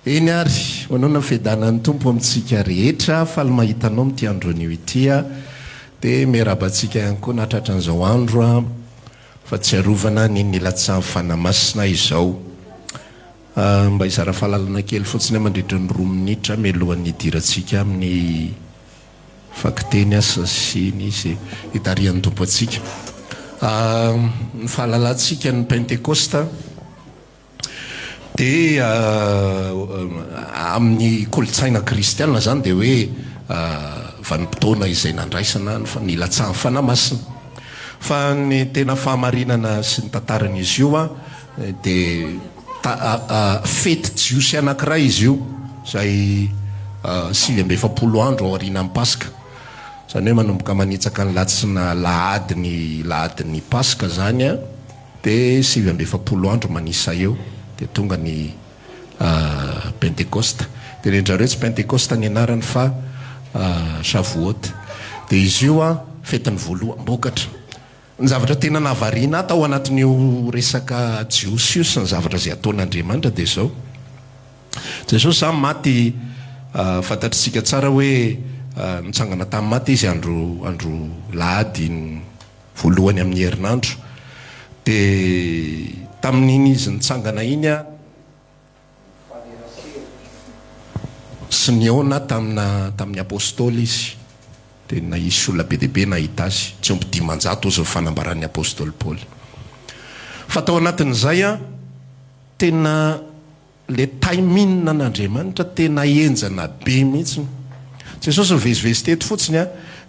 eny ary manao na fidanan'ny tompo amintsika rehetra fa ly mahitanao mity andron'io itya dia miarabantsika ihany koa natratra an'izao andro a fa tsy arovana ny nilatsahan'ny fanamasina izao mba izara fahalalana kely fotsiny mandritra ny 2 minitra mialohan'ny hidirantsika amin'ny fakiteny asa sy ny izay hitarihan'ny tompo antsika ny fahalalantsika ny pentekosta dia amin'ny kolotsaina kristiana zany dia hoe vanim-potoana izay nandraisana ny latsahan'ny fanamasina fa ny tena fahamarinana sy ny tantaran'izy io a dia fety jiosy anankiray izy io izay 7 andro ao aorianan'ny paska zany hoe manomboka manitsaka ny latsina lahadiny paska zany a dia 7 andro manisa eo dia tonga ny pentekosta dia rendrareo tsy pentekosta ny anarany fa shavuot dia izy io a fetiny voaloha-mbokatra ny zavatra tena nahavariana tao anatin'io resaka jiosy io sy ny zavatra izay ataon'Andriamanitra dia zao jesosy zany maty fantatritsika tsara hoe nitsangana tamin'ny maty izy andro lahady voalohany amin'ny herinandro dia tamin'iny izy nitsangana iny a sy niona tamin'ny apôstôly izy dia na isy olona be deaibe nahita azy tsy ompo 500 ozy ny fanambaran'ny apôstôly Paoly fa tao anatin'izay a tena le taiminina an'Andriamanitra tena enjana be mihitsy jesosy nivezivezy teto fotsiny a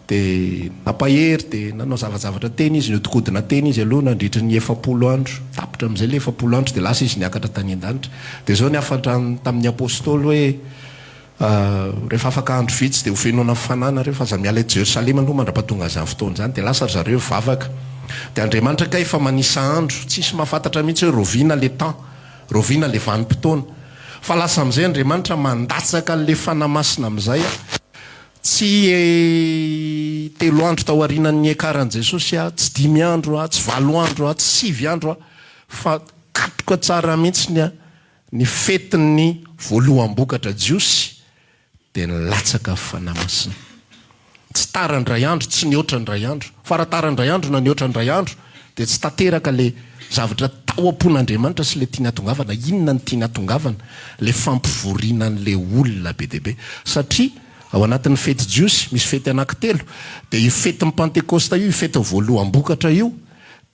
dia nampahery dia nanao zavajavatra teny izy nihodikodina teny izy aloha nandritra ny 70 andro tapitra amin'izay le 70 andro dia lasa izy niakatra tany an-danitra dia zao niafatra tamin'ny apôstôly hoe rehefa afaka andro vitsy dia ho fenona fanana reo fa za miala eto Jerosalema aloha mandra-pahatonga zany fotoana zany dia lasa zareo vavaka dia Andriamanitra ka efa manisa andro tsisy mahafantatra mihitsy hoe roviana le temps roviana le vanim-potoana fa lasa amin'izay Andriamanitra mandatsaka le fanamasina amin'izay tsy 3 andro tao aorianan'ny ekaran'i Jesosy a tsy 5 andro a tsy 8 andro a tsy 7 andro a fa katroka tsara mihitsiny a ny fetin'ny voalohan-bokatra jiosy dia nilatsaka fanamasina tsy tarandray andro tsy nihoatra ndray andro fa raha tarandray andro na nihoatra ndray andro dia tsy tanteraka le zavatra tao am-pon'Andriamanitra sy le tiany atongavana inona ny tiany atongavana le fampivoriana n'le olona be deaibe satria ao anatin'ny fety jiosy misy fety anankitelo dia io fetin'ny pentekosta io fety voalohan-bokatra io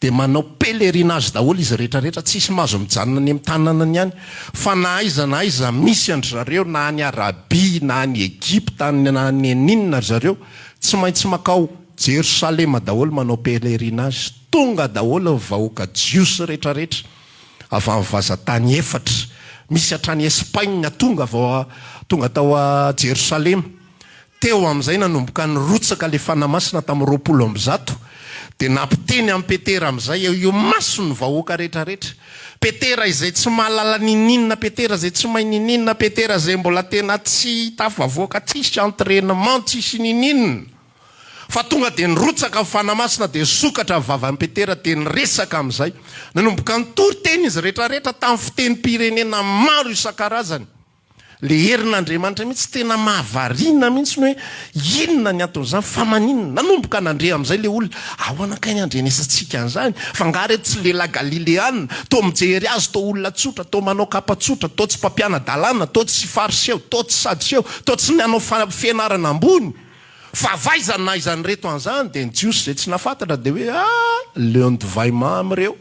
dia manao pelerinage daholo izy rehetrarehetra tsisy mahazo mijanona ny amin'ny tanàna ihany fa na aiza misy andry zareo na any Arabia na any Egypta na any aninona zareo tsy maintsy makao Jerosalema daholo manao pelerinage tonga daholo vahoaka jiosy rehetrarehetra avy amin'ny vazatany efatra misy hatrany Espagne tonga tao a Jerosalema teo amin'izay nanomboka nyrotsaka le fanamasina tamin'ny 20 dia nampiteny amin'ny Petera amin'izay io maso ny vahoaka rehetrarehetra Petera izay tsy mahalala nininona Petera izay tsy mahay nininona Petera izay mbola tena tsy tafavoaka tsisy entraînement tsisy nininona fa tonga dia nirotsaka amin'ny fanamasina dia sokatra vavan'ny Petera dia niresaka amin'izay nanomboka nytoriteny izy rehetrarehetra tamin'ny fitenim-pirenena maro isan-karazany le herin'Andriamanitra mihitsy tena mahavariana mihitsy hoe inona ny ataon'izany fa maninona nanomboka nandre amin'izay le olona ahoanakainy andrenesantsika an'izany fa ngary tsy lela galileana to mijery azy to olona tsotra to manao kapa tsotra to tsy mpampiana dalàna to tsy fariseo to tsy sadiseo to tsy nanao fianarana ambony fa vaizany na izany reto an'izany dia ny jiosy zay tsy nafantatra dia hoe leon divay mamy reo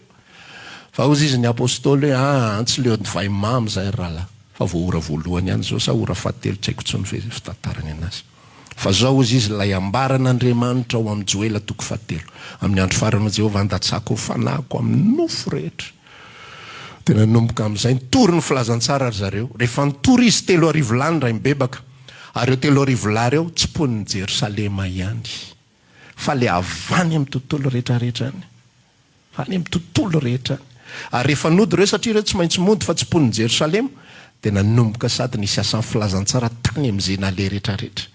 fa ozy izy ny apôstôly hoe tsy leon divay mamy zay rahalahy fa voaora voalohany ihany zao sa ora fahatelo tsy haiko tsy ny fitantarany anazy fa zao izy ilay ambaran'Andriamanitra ao amin'ny Joela 7 amin'ny andro farany Jehovah andatsako ho fanahiko amin'ny nofo rehetra dia nanomboka amin'izay nitory ny filazantsara ry zareo rehefa nitory izy 3 arivo lany ray mibebaka ary eo 3 arivo lahy reo tsy pon'ny Jerosalema ihany fa le avany amin'ny tontolo rehetrarehetra any any amin'ny tontolo rehetra ary rehefa nody reo satria reo tsy maintsy mody fa tsy pon'ny Jerosalema dia nanomboka sady nisy asan'ny filazantsara tany amin'izay nale rehetrarehetra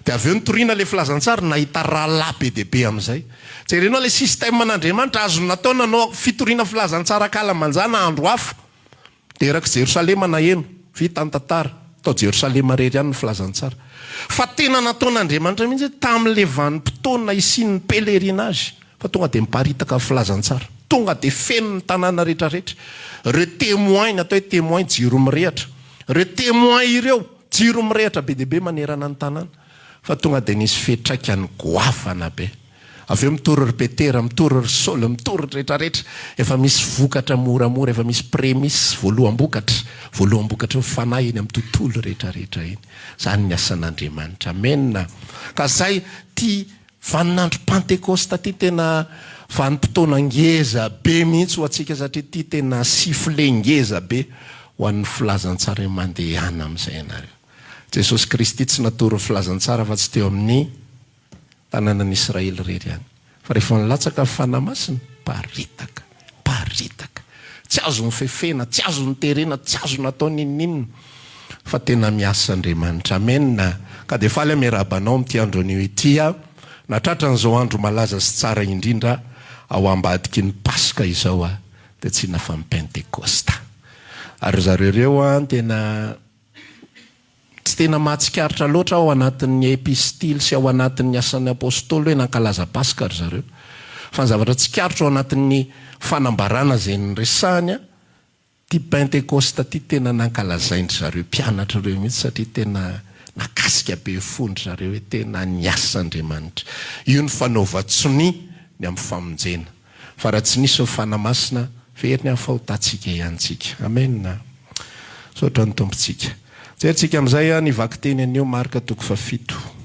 dia avy eo nitoriana le filazantsara nahita rahalahy be deaibe amin'izay jerenao le système an'Andriamanitra azo natao nanao fitoriana filazantsara kala manjana andro hafa dia eraky Jerosalema naheno vita ny tantara tao Jerosalema rery ihany ny filazantsara fa tena nataon'Andriamanitra mihitsy tamin'le vanim-potoana isian'ny pelerinage fa tonga dia miparitaka filazantsara tonga dia feno ny tanàna rehetrarehetra reo témoin natao hoe témoin jiro mirehatra reo témoin ireo jiro mirehatra be deaibe manerana ny tanàna fa tonga dia nisy fetraikany goavana be avy eo mitory ry Petera mitory ry Saoly mitory rehetrarehetra efa misy vokatra moramora efa misy prémisse voalohamboakatra fanahy eny amin'ny tontolo rehetrarehetra eny zany ny asan'Andriamanitra amena ka zay ty vaninandro Pentecoste ty tena vanim-potoana ngeza be mihitsy ho atsika satria ty tena sifle ngeza be ho an'ny filazantsara mandehana amin'izay ianareo Jesosy Kristy tsy natory filazantsara fa tsy teo amin'ny tanànan'ny Israely rery ihany fa rehefa nilatsaka ny fanamasina paritaka tsy azo ny fefena tsy azo ny terena tsy azo natao ninninina fa tena miasa Andriamanitra amena ka dia faly miarabanao amin'ity andro anio ity natratra n'izao andro malaza sy tsara indrindra ao ambadiky ny Paska izao dia tsy nafa ny Pentecosta ary zareo reo tena tsy tena mahatsikaritra loatra ao anatin'ny epistily sy ao anatin'ny asan'ny apôstôly hoe nankalaza Paska ry zareo fa ny zavatra tsikaritra ao anatin'ny fanambarana zay ny resahany ty Pentecosta ty tena nankalazaindry zareo mpianatra reo mihitsy satria tena nakasika be fondry zareo hoe tena niasa Andriamanitra io ny fanaovatsony ny amin'ny famonjena fa raha tsy nisy ny fanamasina very ny fahotatsika ihantsika amen sotra ny tompontsika jerentsika amin'izay nivaky teny anio marika 7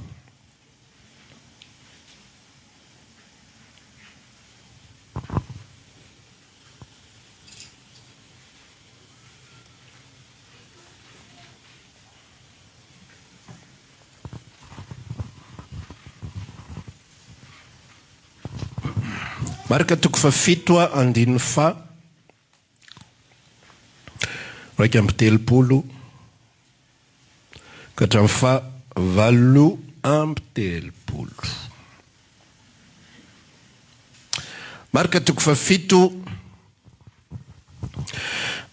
marika 7 andininy fa raika amby 30 ka hatramin'ny fa 8 amby 30 marika 7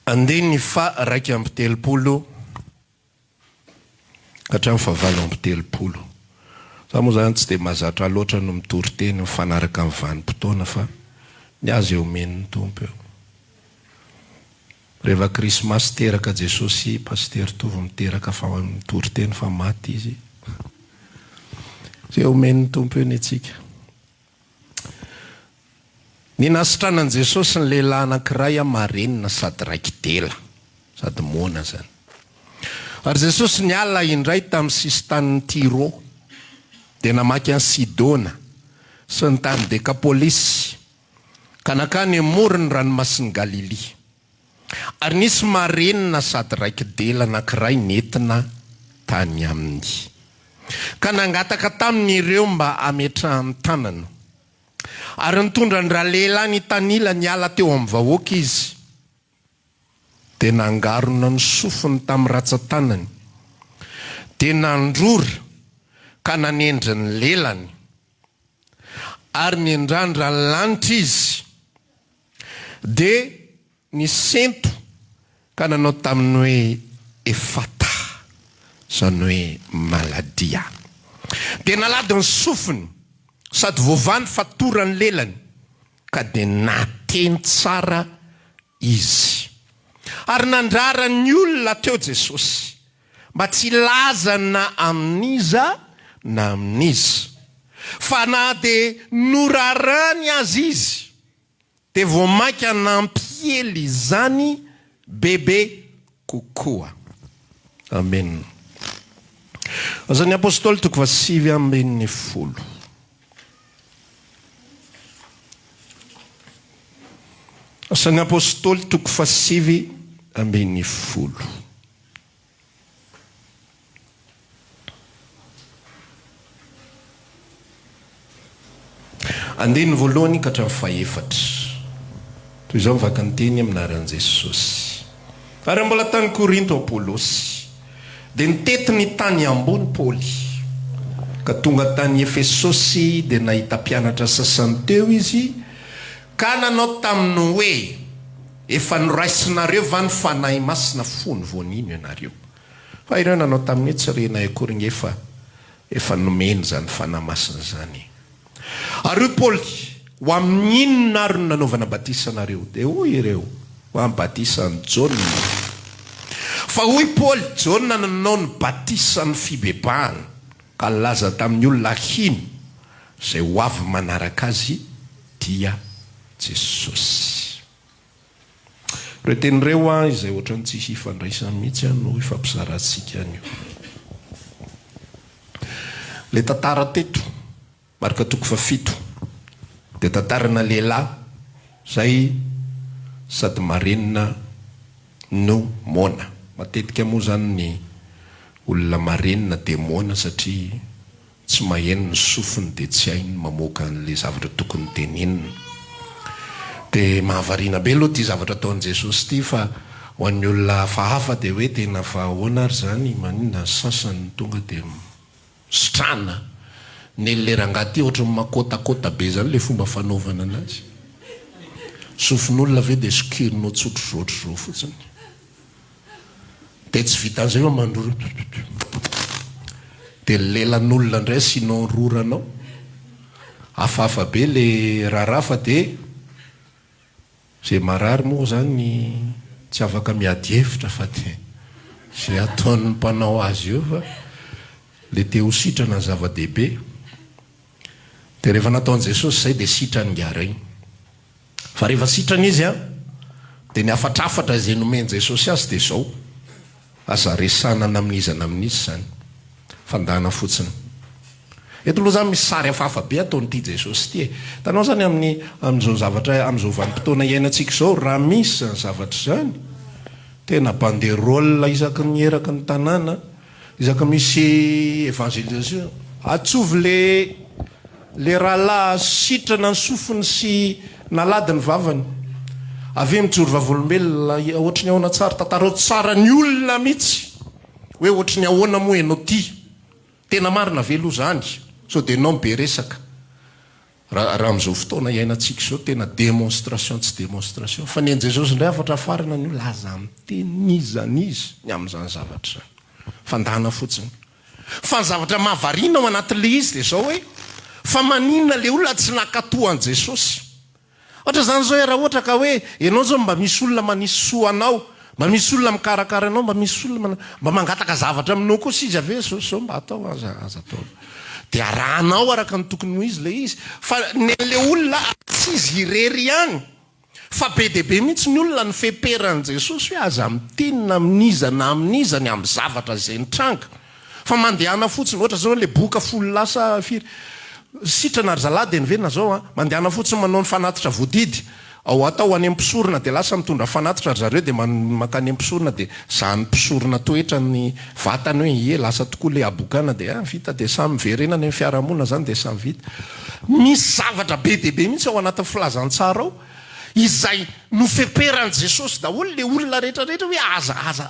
andininy fa raika amby 30 ka hatramin'ny fa 8 amby 30 za moa zany tsy dia mahazatra loatra no mitory teny mifanaraka amin'ny vanim-potoana fa ny azy eo men'ny tompo eo rehefa krismasy teraka Jesosy paster tovy miteraka fa mitory teny fa maty izy zay eo men'ny tompo eo ny atsika ny nasitranan'i Jesosy ny lehilahy anankiray marenina sady raiky dela sady mona zany ary Jesosy ny ala indray tamin'ny sisy tanin'ny Tiro dia namaky any Sidona sy ny tany Dekapolisy ka nakany amory ny ranomasin'i Galilia ary nisy marenina sady raiky dela anankiray nentina tany aminy ka nangataka tamin'ireo mba ametrahany tanana ary nitondra ny rahalehilahy ny tanila ny ala teo amin'ny vahoaka izy dia nangarona ny sofiny tamin'ny ratsan-tanany dia nandrora ka nanendry ny lelany ary niendrandra ny lanitra izy dia ny sento ka nanao tamin'ny hoe efata zany hoe maladia dia nalady ny sofiny sady voavany fatora ny lelany ka dia nateny tsara izy ary nandrara ny olona teo Jesosy mba tsy laza na amin'iza na amin'izy fa na dia norarany azy izy dia voamaky anampyely zany bebe kokoa amen azan'ny apôstôly 7:10 asan'ny apôstôly 7:10 andiny voalohany ka hatramin'ny 4 toy izao mivaka ny teny aminaran'i Jesosy ary mbola tany Korinto Apôlôsy dia nitety ny tany ambony Paoly ka tonga tany Efesosy dia nahita mpianatra sasany teo izy ka nanao taminy hoe efa noraisinareo va ny fanahy masina fony voanino ianareo fa ireo nanao tamin'ny tsy rena akorigny efa nomeny zany fanahy masina zany ary io Paoly ho amin'ny inona ary no nanaovana batisanareo dia hoy ireo ho amin'ny batisan'ny Jaona fa hoy Paoly Jaona nanao ny batisan'ny fibebahana ka laza tamin'ny olona hino zay ho avy manaraka azy dia Jesosy. Ireo tenireo izay ohatrany tsisy ifandraisany mihitsy no ifampizarantsika anio. Le tantara teto marika 7 dia tantarana lehilahy zay sady marenina no mona. Matetika moa zany ny olona marenina dia mona satria tsy maheno ny sofiny dia tsy hainy mamoaka an'le zavatra tokony tenenina. Dia mahavariana be aloha ty zavatra ataon'i Jesosy ty fa ho an'ny olona fahafa dia hoe tena fa ahoana ary zany maninona sasany tonga dia sitrana nelle rangaty ohatra makôtakôta be zany le fomba fanaovana anazy. Sofin'olona ve dia sokirinao tsotro zao fotsiny. Dia tsy vitan'izay eo mandoro. Dia lelan'olona ndray sinao roranao. Hafahafa be le raharaha fa dia zay marary moa zany tsy afaka miady hevitra fa dia zay ataon'ny mpanao azy eo fa le te ho sitrana ny zava-dehibe. Dia rehefa nataon'i Jesosy zay dia sitrany ngara iny. Fa rehefa sitrana izy dia ny afatrafatra izay nomen'i Jesosy azy dia zao aza resana namin'izana amin'izy zany fandahana fotsiny. Eto aloha zany misy sary hafahafa be ataon'ity Jesosy ty. Tanao zany amin'izao zavatra amin'izao vanim-potoana iainantsika zao raha misy zany zavatra zany tena banderole isaky ny eraky ny tanàna isaky misy évangélisation atsovy le rahalahy sitrana ny sofiny sy nalady ny vavany avy mijoro vavolombelona ohatry ny ahoana tsara tantarao tsara ny olona mihitsy hoe ohatry ny ahoana moa ianao ty tena marina velo zany so dia enao be resaka raha amin'izao fotoana iainantsika zao tena démonstration tsy démonstration fa ny Jesosy indray afatra farana ny olona aza mitenizanizy ny amin'izany zavatra zany fandahana fotsiny. Fa ny zavatra mahavariana ao anatin'le izy dia zao hoe fa maninona le olona tsy nakatoan'i Jesosy. Ohatra zany zao raha ohatra ka hoe ianao zao mba misy olona manisy soa anao, mba misy olona mikarakara anao, mba misy olona mba mangataka zavatra aminao koa sy izy ave zao mba atao aza atao. Dia arahanao araka ny tokony ho izy le izy. Fa nyle olona tsy izy irery ihany. Fa be dia be mihitsy ny olona ny feperan'i Jesosy hoe aza mitenina amin'iza na amin'iza ny amin'ny zavatra izay nitranga. Fa mandehana fotsiny ohatra zao le boka folo lasa firy sitrana ry zalady nyvenina zao mandehana fotsiny manao ny fanatitra voadidy ao atao any ampisorona dia lasa mitondra fanatitra ry zareo dia makany ampisorona dia zany mpisorona toetra ny vatany hoe lasa tokoa le abokana dia vita dia samy miverenana ny fiarahamonina zany dia samy vita. Misy zavatra be dia be mihitsy ao anatin'ny filazantsara ao izay nofeperan'i Jesosy daholo le olona rehetrarehetra hoe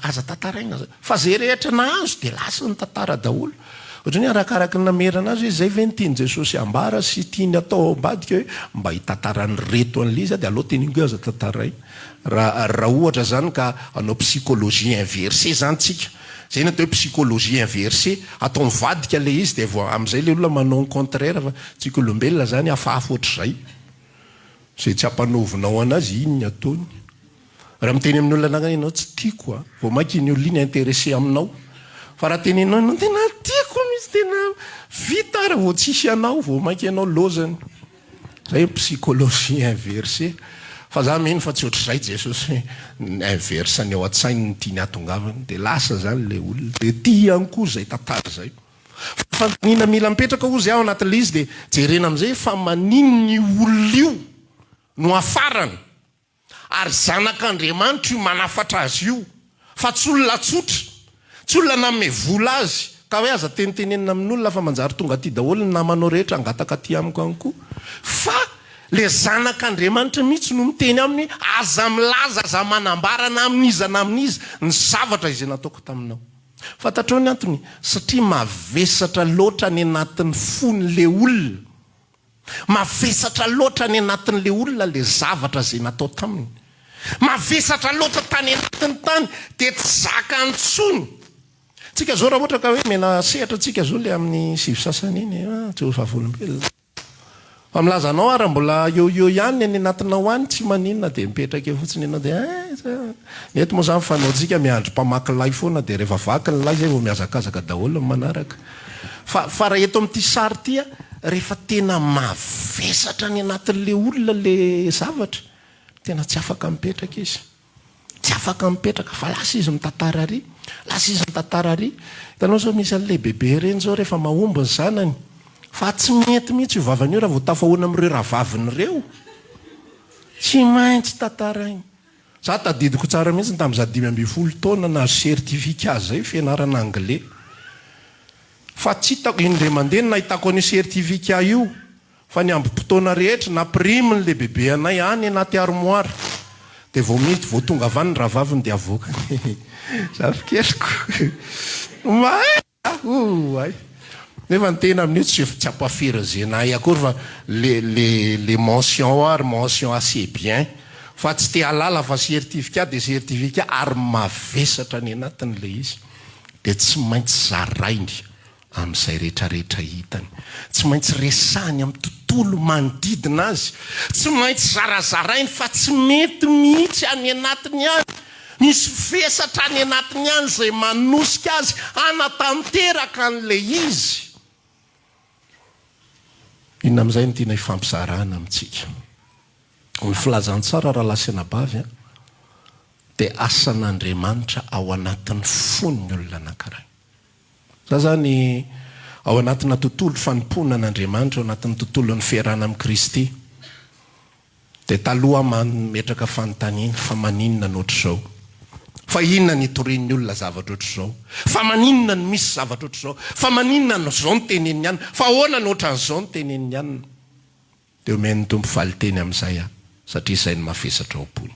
aza tantaraina fa zay rehetra nahazo dia lasa ny tantara daholo. Ohatrany arakaraky ny namerana azy hoe zay ve ny tiany Jesosy ambara sy tiany atao ambadika hoe mba hitantarany reto an'le izy dia aloha teningo aza tantaray. Raha ohatra zany ka anao psychologie inversée zany tsika. Zay ny atao hoe psychologie inversée atao mivadika le izy dia vao amin'izay le olona manao ny contraire fa tsika olombelona zany hafahafa ohatr'izay. Zay tsy hampanovinao anazy iny ny ataony. Raha miteny amin'ny olona ananany ianao tsy tiako vao mainky ny olona iny intéressé aminao. Fa raha tenenao ianao tena tiako misy tena vita raha vao tsisy anao vao mainky ianao lozany. Zay psychologie inversée. Fa za mino fa tsy ohatr'izay Jesosy inversany ao an-tsainy ny tiany atongavany dia lasa zany le olona dia tia ihany koa zay tantara zay. Fa nina mila mipetraka ozy aho anatin'le izy dia jerena amin'izay fa manino ny olona io no afarany ary zanak'Andriamanitra io manafatra azy io fa tsy olona tsotra tsy olona nanome vola azy ka hoe aza tenitenenina amin'olona fa manjary tonga aty daholo ny namanao rehetra angataka aty amiko any koa fa le zanak'Andriamanitra mihitsy no miteny aminy aza milaza aza manambarana amin'iza na amin'iza ny zavatra izay nataoko taminao. Fantatrao ny antony satria mavesatra loatra ny anatin'ny fon'le olona. Mavesatra loatra ny anatin'le olona le zavatra zay natao taminy. mavesatra loatra tany anatiny tany de tsy zaka antsony. Tsika zao raha ohatra ka hoe mena sehatra tsika zao le amin'ny sivy sasany iny tsy ho fahavolombelona fa milazanao ara mbola eo ihany any anatinao any tsy maninona de mipetraka eo fotsiny ianao de mety moa zany fanao tsika miandro mpamaky lay foana de rehefa vaky ny lay zay vao miazakazaka daholo ny manaraka fa raha eto amin'ity sary tya rehefa tena mavesatra ny anatin'le olona le zavatra tena tsy afaka mipetraka izy, tsy afaka mipetraka fa lasa izy mitantara ary, lasa izy mitantara ary. Hitanao zao misy an'le bebe reny zao rehefa mahomby ny zanany fa tsy mety mihitsy io vavany io raha vao tafahoana amin'ireo rahavaviny reo, tsy maintsy tantarainy. Za tadidiko tsara mihitsy tamin'iza 5 taona na sertifika zay fianarana anglais fa tsy hitako indray mandeha nahitako an'io sertifika io fa ny ambim-potoana rehetra napriminy le bebe anay any anaty armoire de vao mity vao tonga avany ny rahavaviny de avoaka za fikeriko ay nefa ny tena amin'io tsy ampafiry zenay akory fa le mention ary mention assez bien fa tsy te halala fa certificat de certificat ary mavesatra ny anatin'le izy de tsy maintsy zarainy amin'izay rehetrarehetra hitany, tsy maintsy resahany amin'ny tontolo manodidina azy, tsy maintsy zarazarainy fa tsy mety mihitsy any anatiny any, misy vesatra any anatiny any zay manosika azy anatanteraka an'le izy. Inona amin'izay no tiana hifampizarana amintsika ny filazantsara raha lasanabavy dia asan'Andriamanitra ao anatin'ny fon'ny olona anankiray. Za zany ao anatina tontolo fanompoana an'Andriamanitra, ao anatin'ny tontolon'ny fiarahana amin'ny Kristy dia taloha mametraka fanontaniana fa maninona noatr'izao, fa inona ny torin'ny olona zavatra ohatr'izao, fa maninona ny misy zavatra ohatr'izao, fa maninona n'izao ny teneniny ihany, fa ahoana ny ohatran'izao ny teneniny ihany. Dia omen'ny tompo valiteny amin'izay satria izay ny mavesatra ao am-pony.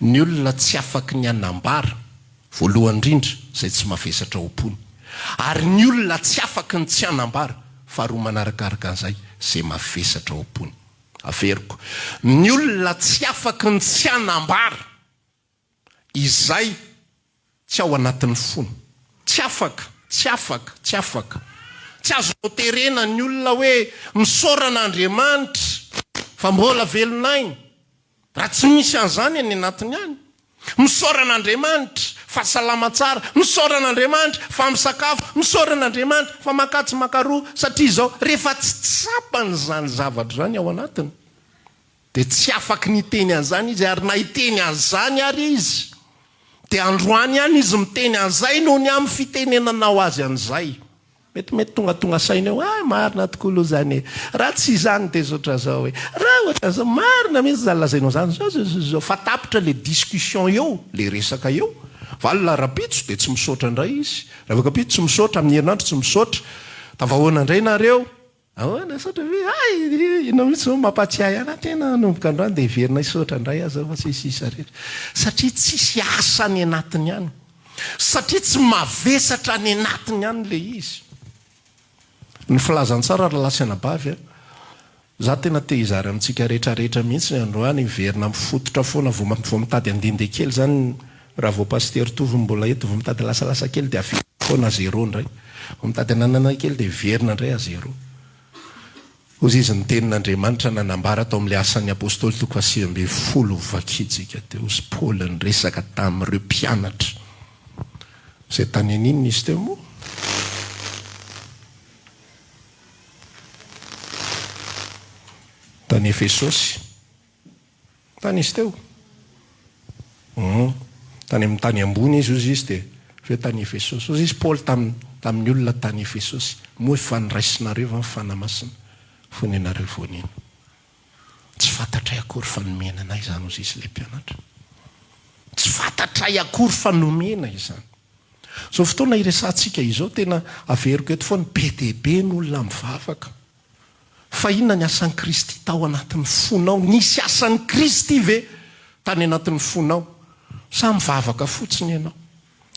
Ny olona tsy afaka ny anambara voalohany indrindra izay tsy mavesatra ao am-pony, ary ny olona tsy afaka ny tsy anambara faharoa manarakaraka an'izay izay mavesatra ao am-pony. Averiko, ny olona tsy afaka ny tsy anambara izay tsy ao anatin'ny fony, tsy afaka tsy azo terena ny olona hoe misoran'Andriamanitra fa mbola velonainy raha tsy misy an'izany any anatiny any. Misoran'Andriamanitra fa salama tsara, misoran'Andriamanitra fa misakafo, misoran'Andriamanitra fa makatsy makaroa, satria izao rehefa tsy tsapany zany zavatra zany ao anatiny dia tsy afaka niteny an'izany izy, ary na hiteny an'izany ary izy dia androany ihany izy miteny an'izay noho ny amin'ny fitenenanao azy an'izay. Mety tonga saina eo marina tokoa aloha zany raha tsy izany dia zotra zao hoe raha ohatra zao marina mihitsy zany lazainao zany zao fa tapitra le discussion eo, le resaka eo. Valona rapitso dia tsy misaotra indray izy, raha kapitso tsy misaotra, amin'ny herinandro tsy misaotra, tavahoana indray nareo ahoana saotra ve inao mihitsy mampatsiahy ana tena nomboka androany dia hiverina isaotra indray aza fa tsy sisa rehetra, satria tsisy asa ny anatiny any, satria tsy mavesatra ny anatiny any le izy. Ny filazantsara raha lasanabavy za tena te hizara amintsika rehetrarehetra mihitsy androany hiverina mifototra foana vao mitady andinde kely zany. Raha vao paster tovy mbola eto vao mitady lasalasa kely dia afika foana zéro indray, vao mitady ananana kely dia verina indray a zéro. Ozy izy ny tenin'Andriamanitra nanambara tao amin'ilay asan'ny apôstôly toko 8 vakitsika teo, ozy Paoly nyresaka tamin'ireo mpianatra izay tany aninona izy teo moa. Tany Efesosy, tany izy teo tany amin'ny tany ambony izy ozy izy dia hoe tany Efesosy. Ozy izy Paoly tamin'ny olona tany Efesosy moa ifanyraisinareo va mifanamasina fonenareo vonina. Tsy fantatray akory fanomena anay zany ozy izy le mpianatra, tsy fantatray akory fanomena izany. Zao fotoana iresantsika izao tena averiko eto foana be dia be ny olona mivavaka. Fa inona ny asan'ny Kristy tao anatin'ny fonao? Nisy asan'ny Kristy ve tany anatin'ny fonao? Sa mivavaka fotsiny ianao?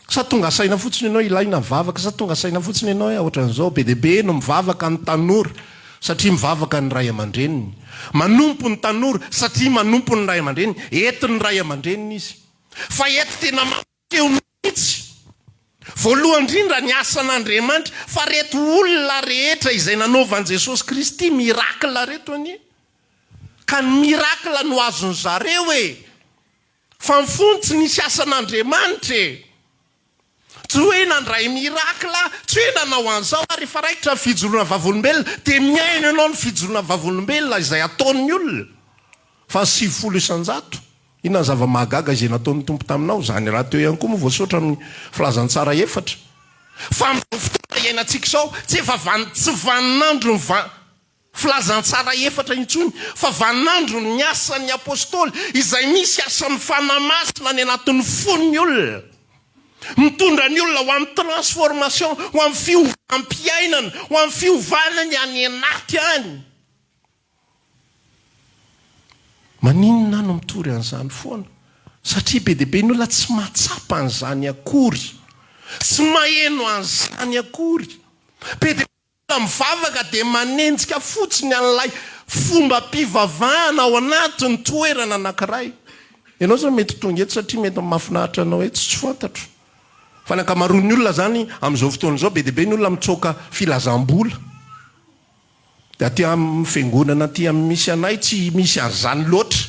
Sa tonga saina fotsiny ianao ilaina mivavaka? Sa tonga saina fotsiny ianao ohatran'izao be dia be no mivavaka ny tanora? satria mivavaka ny ray aman-dreniny, manompo ny tanora satria manompo ny ray aman-dreniny, eti ny ray aman-dreniny izy. Fa eto tena makeo mihitsy voalohany indrindra ny asan'Andriamanitra, fa reto olona rehetra izay nanaovan'i Jesosy Kristy mirakla reto anie, ka ny mirakla no azony zareo fa ny fony tsy nisy asan'Andriamanitra tsy hoe nandray mirakla, tsy hoe nanao an'izao ary fa raikitra ny fijoroana vavolombelona dia miaina ianao ny fijoroana vavolombelona izay ataon'ny olona fa 700 isan-jato. Inona zava-mahagaga izay nataon'ny tompo taminao, zany raha teo ihany koa moa voasotra amin'ny filazantsara efatra. Fa amin'izao fotoana iainantsika izao tsy efa tsy vaninandro ny filazantsara efatra intsony, fa vaninandro ny asan'ny apôstôly izay misy asan'ny fanamasina ny anatin'ny fon'ny olona, mitondra ny olona ho amin'ny transformation, ho amin'ny fiovanam-piainana, ho amin'ny fiovanany any anaty any. Maninona no mitory an'izany foana? Satria be dia be ny olona tsy mahatsapa an'izany akory, tsy maheno an'izany akory. Be dia be mivavaka dia manenjika fotsiny an'ilay fomba mpivavahana ao anatin'ny toerana anankiray. Ianao zao mety tonga eto satria mety mahafinaritra anao eto tsy fantatro. Fa ny ankamaroan'ny olona zany amin'izao fotoana izao be dia be ny olona mitsoaka filazam-bola. Dia aty amin'ny fiangonana aty amin'ny misy anay tsy misy an'izany loatra,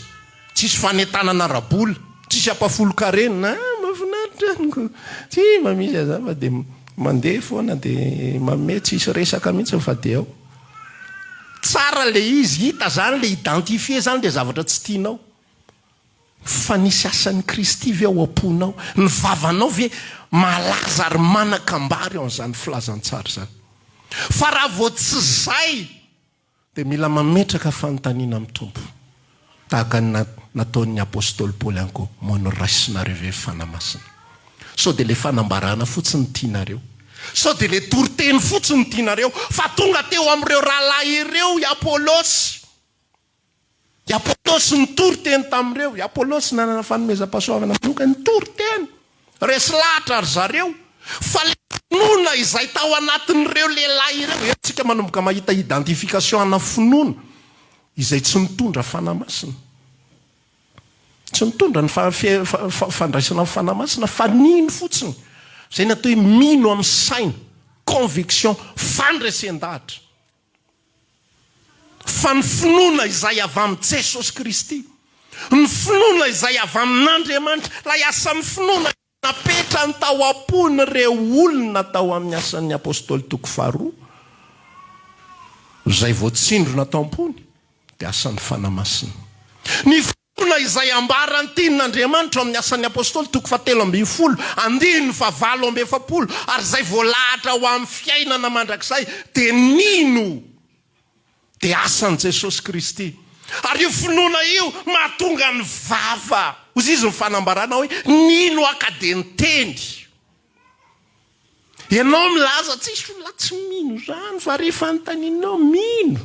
tsisy fanentanana ara-bola, tsisy ampafolo-karenina. Mahafinaritra tsy mamisy azany fa dia mandeha foana dia manome tsisy resaka mihitsy fa dia ao. Tsara le izy, hita zany le identifié zany le zavatra tsy tianao. Fa nisy asan'ny Kristy ve ao am-ponao, ny vavanao ve malaza ary manan-kambary ao an'izany filazantsara zany. Fa raha vao tsy zay dia mila mametraka fanontaniana amin'ny tompo, tahaka ny nataon'ny apôstôly Paoly ihany koa, mono raisinareo ve fanamasina. Sao dia le fanambarana fotsiny tianareo, sao dia le toriteny fotsiny tianareo, fa tonga teo amin'ireo rahalahy ireo i Apôlôsy. I Apôlôsy nitoriteny tamin'ireo, i Apôlôsy nanana fanomezam-pahasoavana manokana nitoriteny, resy lahatra ary zareo. Fa le finoana izay tao anatin'ireo lehilahy ireo, antsika manomboka mahita identification ana finoana izay tsy mitondra fanamasina, tsy mitondra ny fandraisana fanamasina, fa nino fotsiny izay natao hoe mino amin'ny saina, conviction, fandresen-dahatra. Fa ny finoana izay avy amin'ny Jesosy Kristy, ny finoana izay avy amin'Andriamanitra, ilay asan'ny finoana napetra ny tao am-pony ireo olona tao amin'ny asan'ny apôstôly toko faharoa, izay voatsindrona tao am-pony dia asan'ny fanamasina. Ny finoana izay ambarany tenin'Andriamanitra amin'ny asan'ny apôstôly toko 17, 15, ary izay voalahatra ho amin'ny fiainana mandrakizay dia nino? Dia asan'i Jesosy Kristy. Ary io finoana io mahatonga ny vava. Ozy izy ny fanambarana hoe nino aka dia ny teny. Ianao milaza tsisy olona tsy mino zany, fa rehefa anontanianao mino.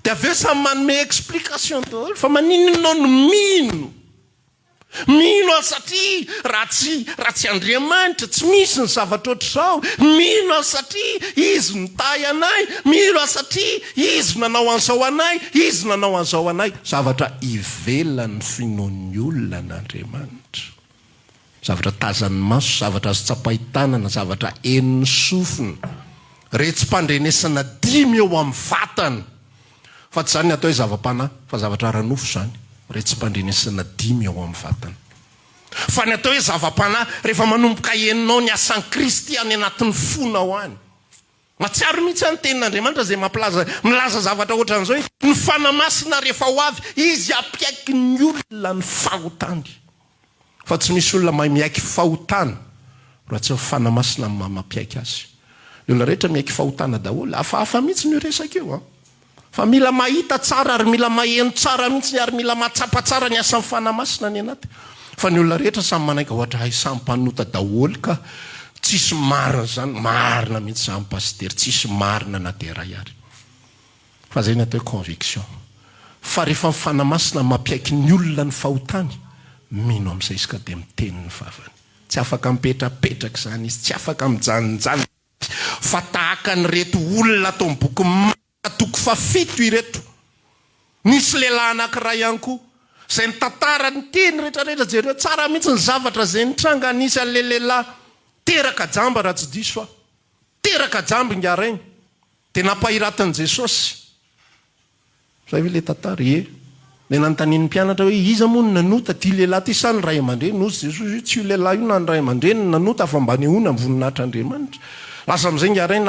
Dia aveo samy manome explication daholo, fa maninonao no mino. Mino satria raha tsy Andriamanitra tsy misy ny zavatra ohatr'izao. Mino satria izy nitahy anay. Mino satria izy nanao an'izao anay, izy nanao an'izao anay. Zavatra ivelan'ny finoan'ny olona n'Andriamanitra, zavatra tazan'ny maso, zavatra azo tsapahi-tanana, zavatra eniny sofina, retsim-pandrenesana 5 eo amin'ny vatana. Fa tsy zany atao hoe zava-panahy, fa zavatra ara-nofo zany, retsim-pandrenesana 5 eo amin'ny vatana. Fa ny atao hoe zava-panahy rehefa manomboka eninao ny asan'ny Kristy any anatin'ny fonao any. Matsiaro mihitsy any tenin'Andriamanitra izay milaza zavatra ohatran'izao hoe ny fanamasina rehefa ho avy, izy apiaiky ny olona ny fahotany. Fa tsy misy olona mahay miaiky fahotana raha tsy fanamasina mampiaiky azy. Ny olona rehetra miaiky fahotana daholo, hafahafa mihitsy ny resaka io. Fa mila mahita tsara ary mila maheno tsara mihitsy ary mila mahatsapa tsara ny asan'ny fanamasina ny anaty. Fa ny olona rehetra samy manaiky ohatra hay samy mpanota daholo ka tsisy marina zany, marina mihitsy samy pastery, tsisy marina na dia ray ary. Fa zay natao hoe conviction. Fa rehefa ny fanamasina mampiaiky ny olona ny fahotany, mino amin'izay izy ka dia miteny ny vavany. Tsy afaka mipetrapetraka zany izy, tsy afaka mijanonjany. Fa tahaka ny reto olona atao amin'ny boky atoko fa 7 ireto. Nisy lehilahy anankiray ihany koa zay ny tantara ny teny rehetrarehetra jereo tsara mihitsy ny zavatra zay nitranga nisy an'le lehilahy teraka jamba raha tsy diso teraka jamba ingarainy dia nampahiratany Jesosy. Zay hoe le tantara le nanontanian'ny mpianatra hoe iza moa ny nanota ty lehilahy ty sa ny ray aman-dreny nosy Jesosy io tsy io lehilahy io na ny ray aman-dreny nanota fa mba nehoana amin'ny voninahitryandriamanitra. Lasa amin'izay ingarainy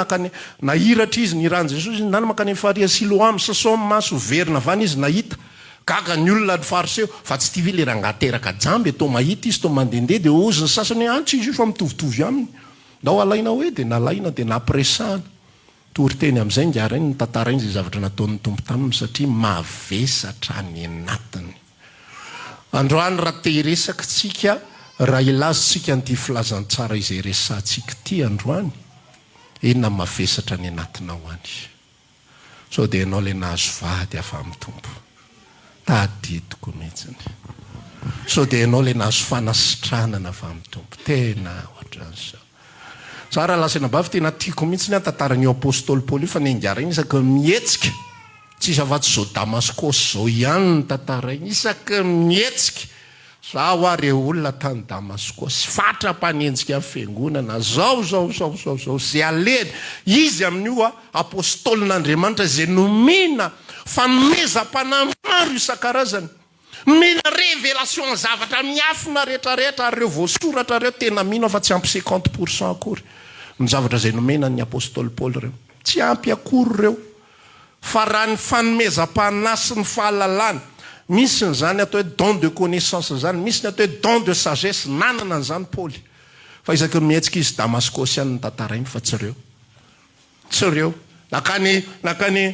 nahiratra izy niran'i Jesosy nany makany faria Siloam sasao maso verina vany izy nahita gaga ny olona fariseo fa tsy ty ve le rangahy teraka jamby atao mahita izy tao mandehandeha dia ozy ny sasany hoe tsy izy io fa mitovitovy aminy ndao alaina hoe dia nalaina dia napresahana. Toriteny amin'izay ingarainy ny tantara iny zay zavatra nataon'ny tompo taminy satria mavesatra ny anatiny. Androany raha te hiresaka tsika raha ilazontsika n'ity filazantsara izay resantsika ty androany inona mavesatra ny anatinao any. Sao dia ianao le nahazo vady avy amin'ny tompo tadidiko mihitsiny. Sao dia ianao le nahazo fanasitranana avy amin'ny tompo tena ohatran'izao. Tsara lasanabavy tena tiako mihitsy ny tantaran'io apôstôly Paoly io fa ny angara iny isaky mihetsika tsy izy afa-tsy zao Damaskosy zao ihany ny tantara iny isaky mihetsika zaho ary olona tany Damaskosy fatra-panenjika amin'ny fiangonana zao zay aleny izy amin'io apôstôlin'Andriamanitra zay nomena fanomezam-panahy maro isan-karazany mena révélation zavatra miafina rehetrarehetra ary reo voasoratra reo tena mino fa tsy ampy 50% akory ny zavatra zay nomena ny apôstôly Paoly reo tsy ampy akory reo fa raha ny fanomezam-panahy sy ny fahalalana misy ny zany atao hoe don de connaissance zany misy ny atao hoe don de sagesse nanana n'izany Paoly fa isaky ny mihetsika izy Damaskosy ihany ny tantara iny fa tsy reo nakany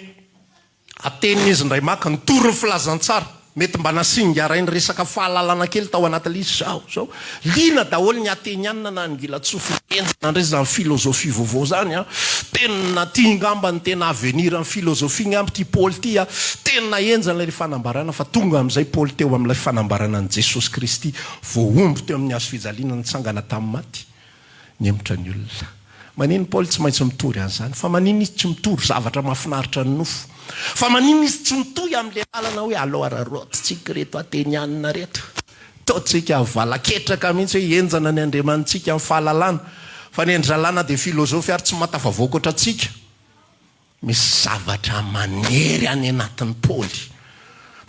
ateny izy ndray maka ny tory ny filazantsara mety mba nasingara iny resaka fahalalana kely tao anatin'ilay izy zao lina daholo ny ateny anina na ngila tsofinenjana ndray zany filozofia vaovao zany tena tingamba ny tena avenir amin'ny filozofia ngamby ty Paoly ty tena enjana lay fanambarana fa tonga amin'izay Paoly teo amin'ilay fanambarana ny Jesosy Kristy voaomby teo amin'ny hazo fijaliana nitsangana tamin'ny maty nyemotra ny olona. Manino Paoly tsy maintsy mitory an'izany fa manino izy tsy mitory zavatra mahafinaritra ny nofo fa manino izy tsy mitoy amin'le lalana hoe aloararotsika reto ateny anina reto taotsika valaketraka mihitsy hoe enjana ny andriamanitsika amin'ny fahalalana fa ny endralana dia filozofia ary tsy matafavoaka ohatratsika misy zavatra manery any anatin'ny Paoly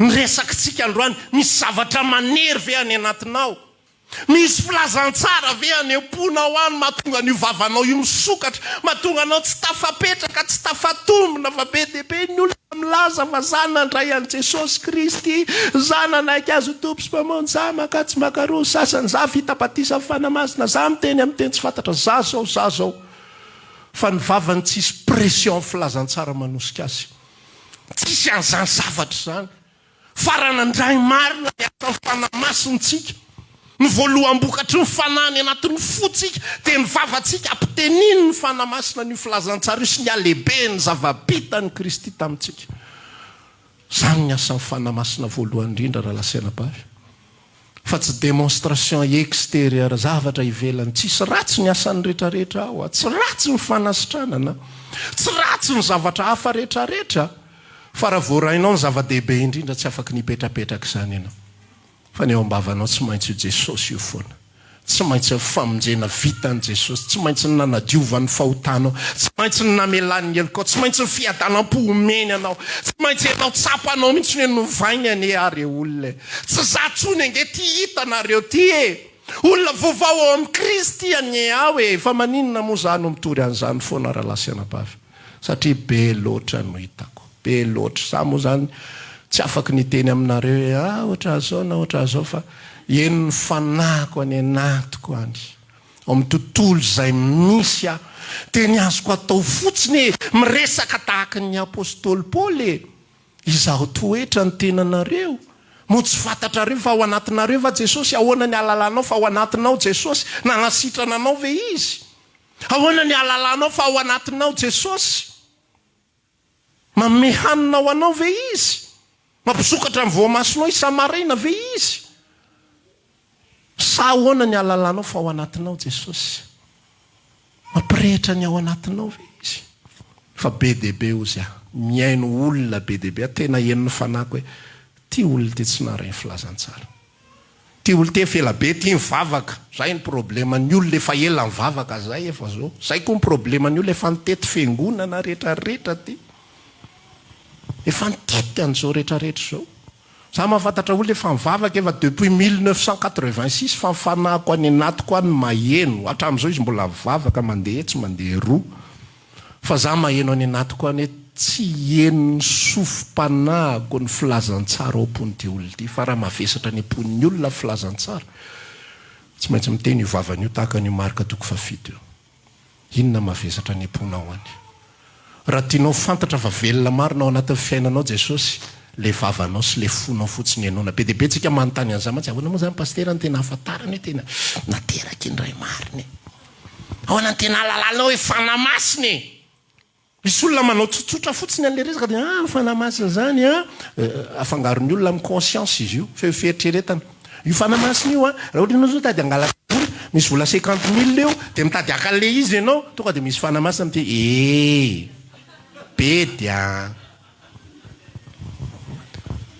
ny resakitsika androany misy zavatra manery ve any anatinao misy filazantsara ve any am-ponao any mahatonga an'io vavanao io misokatra mahatonga anao tsy tafapetraka tsy tafatombona fa be dia be ny olona milaza fa zana ndray an'i Jesosy Kristy zana naiky azo tompo sy mpamono za makatsy makaroa sasany za vita-batisa fanamasina za miteny amin'ny teny tsy fantatra za zao fa ny vavany tsisy pression filazantsara manosika azy tsisy an'izany zavatra zany faranandray marina ny atao fanamasontsika ny voaloam-bokatry ny fanany anatin'ny fotsika dia ny vavatsika ampiteniny ny fanamasina ny filazantsara io sy ny alehibe ny zavabitany Kristy tamintsika zany ny asan'ny fanamasina voalohany indrindra raha lasaina-bavy fa tsy démonstration extérieure zavatra ivelany tsisy ratsy ny asan'ny rehetrarehetra ao tsy ratsy ny fanasitranana tsy ratsy ny zavatra hafa rehetrarehetra fa raha voarainao ny zava-dehibe indrindra tsy afaka nipetrapetraka izany ianao fa ny eo ambavanao tsy maintsy io Jesosy io foana tsy maintsy famonjena vitan'i Jesosy tsy maintsy ny nanadiovan'ny fahotanao tsy maintsy ny namelan'ny helikao tsy maintsy ny fiadanam-po omeny anao tsy maintsy ianao tsapanao mihitsy ny novainy ane ary olona tsy za tsony ange ty hitanareo ty olona vaovao ao amin'ny Kristy ane aho fa maninona moa zany mitory an'izany foana raha lasiana-bavy satria be loatra no hitako be loatra za moa zany tsy afaka niteny aminareo hoe ohatra zao na ohatra zao fa eno ny fanahiko any anatiko any amin'ny tontolo izay misy teny azoko atao fotsiny miresaka tahaka ny apôstôly Paoly izaho toetra ny tenanareo mo tsy fantatrareo fa ao anatinareo fa Jesosy ahoana ny alalanao fa ao anatinao Jesosy nanasitrana anao ve izy ahoana ny alalanao fa ao anatinao Jesosy manome hanina ao anao ve izy mampisokatra amin'ny voamasonao isamaraina ve izy sa ahoana ny alalanao fa ao anatinao Jesosy mampirehitra ny ao anatinao ve izy fa be dia be ozy miaino olona be deabe tena enony fanako hoe ty olona ty tsy naray ny filazantsara, ty olo te felabe ty mivavaka, zay ny problema ny olona efa ela mivavaka zay efa zao, zay koa ny problema ny olona efa nitety fiangonana rehetrarehetra ty, efa nitety an'izao rehetrarehetra zao. Za mahafantatra olona efa mivavaka efa depuis 1986 fa mifanako any anatiko any maheno, hatramin'izao izy mbola mivavaka mandeha tsy mandeha roa, fa za maheno any anatiko any tsy enony sofim-panahiko ny filazantsara ao am-pony olona ty, fa raha mavesatra ny ampon'ny olona filazantsara tsy maintsy miteny io vavany io tahaka an'io marika toko fafito io, inona mavesatra ny amponao any. Raha tianao fantatra fa velona marina ao anatin'ny fiainanao Jesosy, le vavanao sy le fonao fotsiny ianona be deabe tsika manontany an'izay mantsy ahoana moa zany pastera ny tena ahafantarany hoe tena nateraky indray mariny, ahoana ny tena alalanao hoe fanamasiny. Misy olona manao tsotsotra fotsiny an'le resaka dia fanamasina zany afangaron'ny olona amin'ny conscience izy io, fieritreretana io fanamasina io raha ohatra ianao zao tady angala misy vola 50 000 eo dia mitady akale izy ianao tonga dia misy fanamasina mity be dia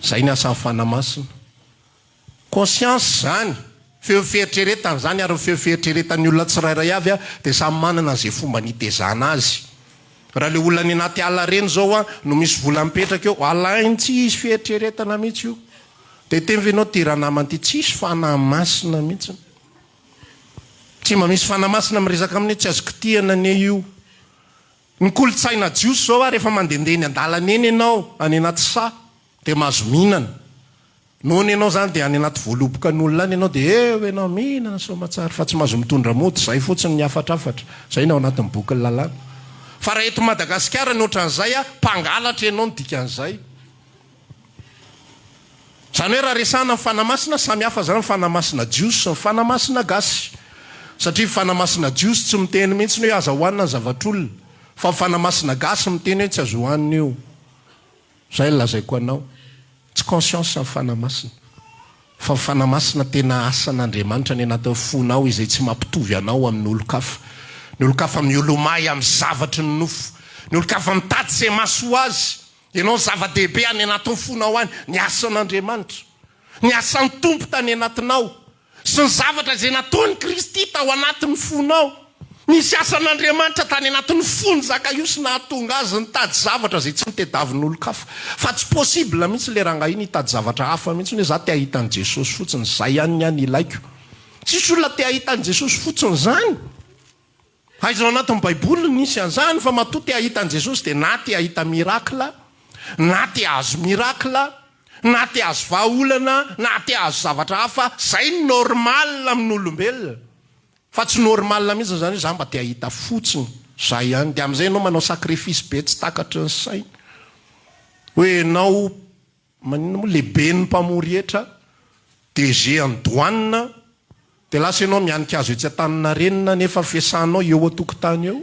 zay ny asan'ny fanamasina. Conscience zany fieritreretana zany ary fieritreretan'ny olona tsirairay avy dia samy manana zay fomba nitezana azy. Raha le olona ny anaty ala reny zao no misy vola mipetraka eo alainy tsy izy fieritreretana mihitsy io, dia temvenao ty raha namany ty tsisy fanamasina mihitsy, tsy mba misy fanamasina miresaka amin'ny tsy azo kitihana ane io. Ny kolotsaina jiosy zao rehefa mandehandeha ny andalana eny ianao any anaty sa dia mahazo mihinana, nohony ianao zany dia any anaty voaloboka n'olona any ianao dia ianao mihinana somatsara fa tsy mahazo mitondra mody, zay fotsiny ny afatrafatra, zay ny ao anatin'ny boky ny lalàna. Fa raha eto Madagasikara ny ohatran'izay mpangalatra ianao ny dikan'izay. Zany hoe raha resana ny fanamasina samy hafa zany ny fanamasina jiosy sy ny fanamasina gasy, satria fanamasina jiosy tsy miteny mihitsy hoe aza hohanina ny zavatr'olona, fa fanamasina gasy miteny hoe tsy azo hohanina io. Zay lazaiko anao, tsy conscience ny fanamasina, fa fanamasina tena asan'Andriamanitra ny anatin'ny fonao izay tsy mampitovy anao amin'ny olo-kafa. Ny olo-kafa miolomay amin'ny zavatry ny nofo, ny olo-kafa mitady izay mahasoa azy. Ianao zava-dehibe any anatin'ny fonao any, ny asan'Andriamanitra, ny asan'ny tompo tany anatinao, sy ny zavatra izay nataony Kristy tao anatin'ny fonao. Nisy asan'Andriamanitra tany anatin'ny fony Zakaios nahatonga azy nitady zavatra zay tsy nitadiavin'olo-kafa. Fa tsy possible mihitsy le rangahy iny hitady zavatra hafa mihitsy hoe za te hahitan'i Jesosy fotsiny, zay ihany ny any ilaiko. Tsisy olona te hahitan'i Jesosy fotsiny zany. Aizao anatin'ny Baiboly nisy an'izany fa matoa te hahitan'i Jesosy dia na te hahita mirakla, na te hahazo mirakla, na te hahazo vahaolana, na te hahazo zavatra hafa. Zay ny normal amin'olombelona. Fa tsy normal mihitsy zany hoe za mba te hahita fotsiny, zay ihany. Dia amin'izay ianao manao sakrifisy be tsy takatry ny saina. Hoe ianao manino moa lehibe ny mpamory hetra, DG Andoanina, dia lasa ianao mianika azo etsy Antaninarenina nefa fiasanao eo an-tokotany eo,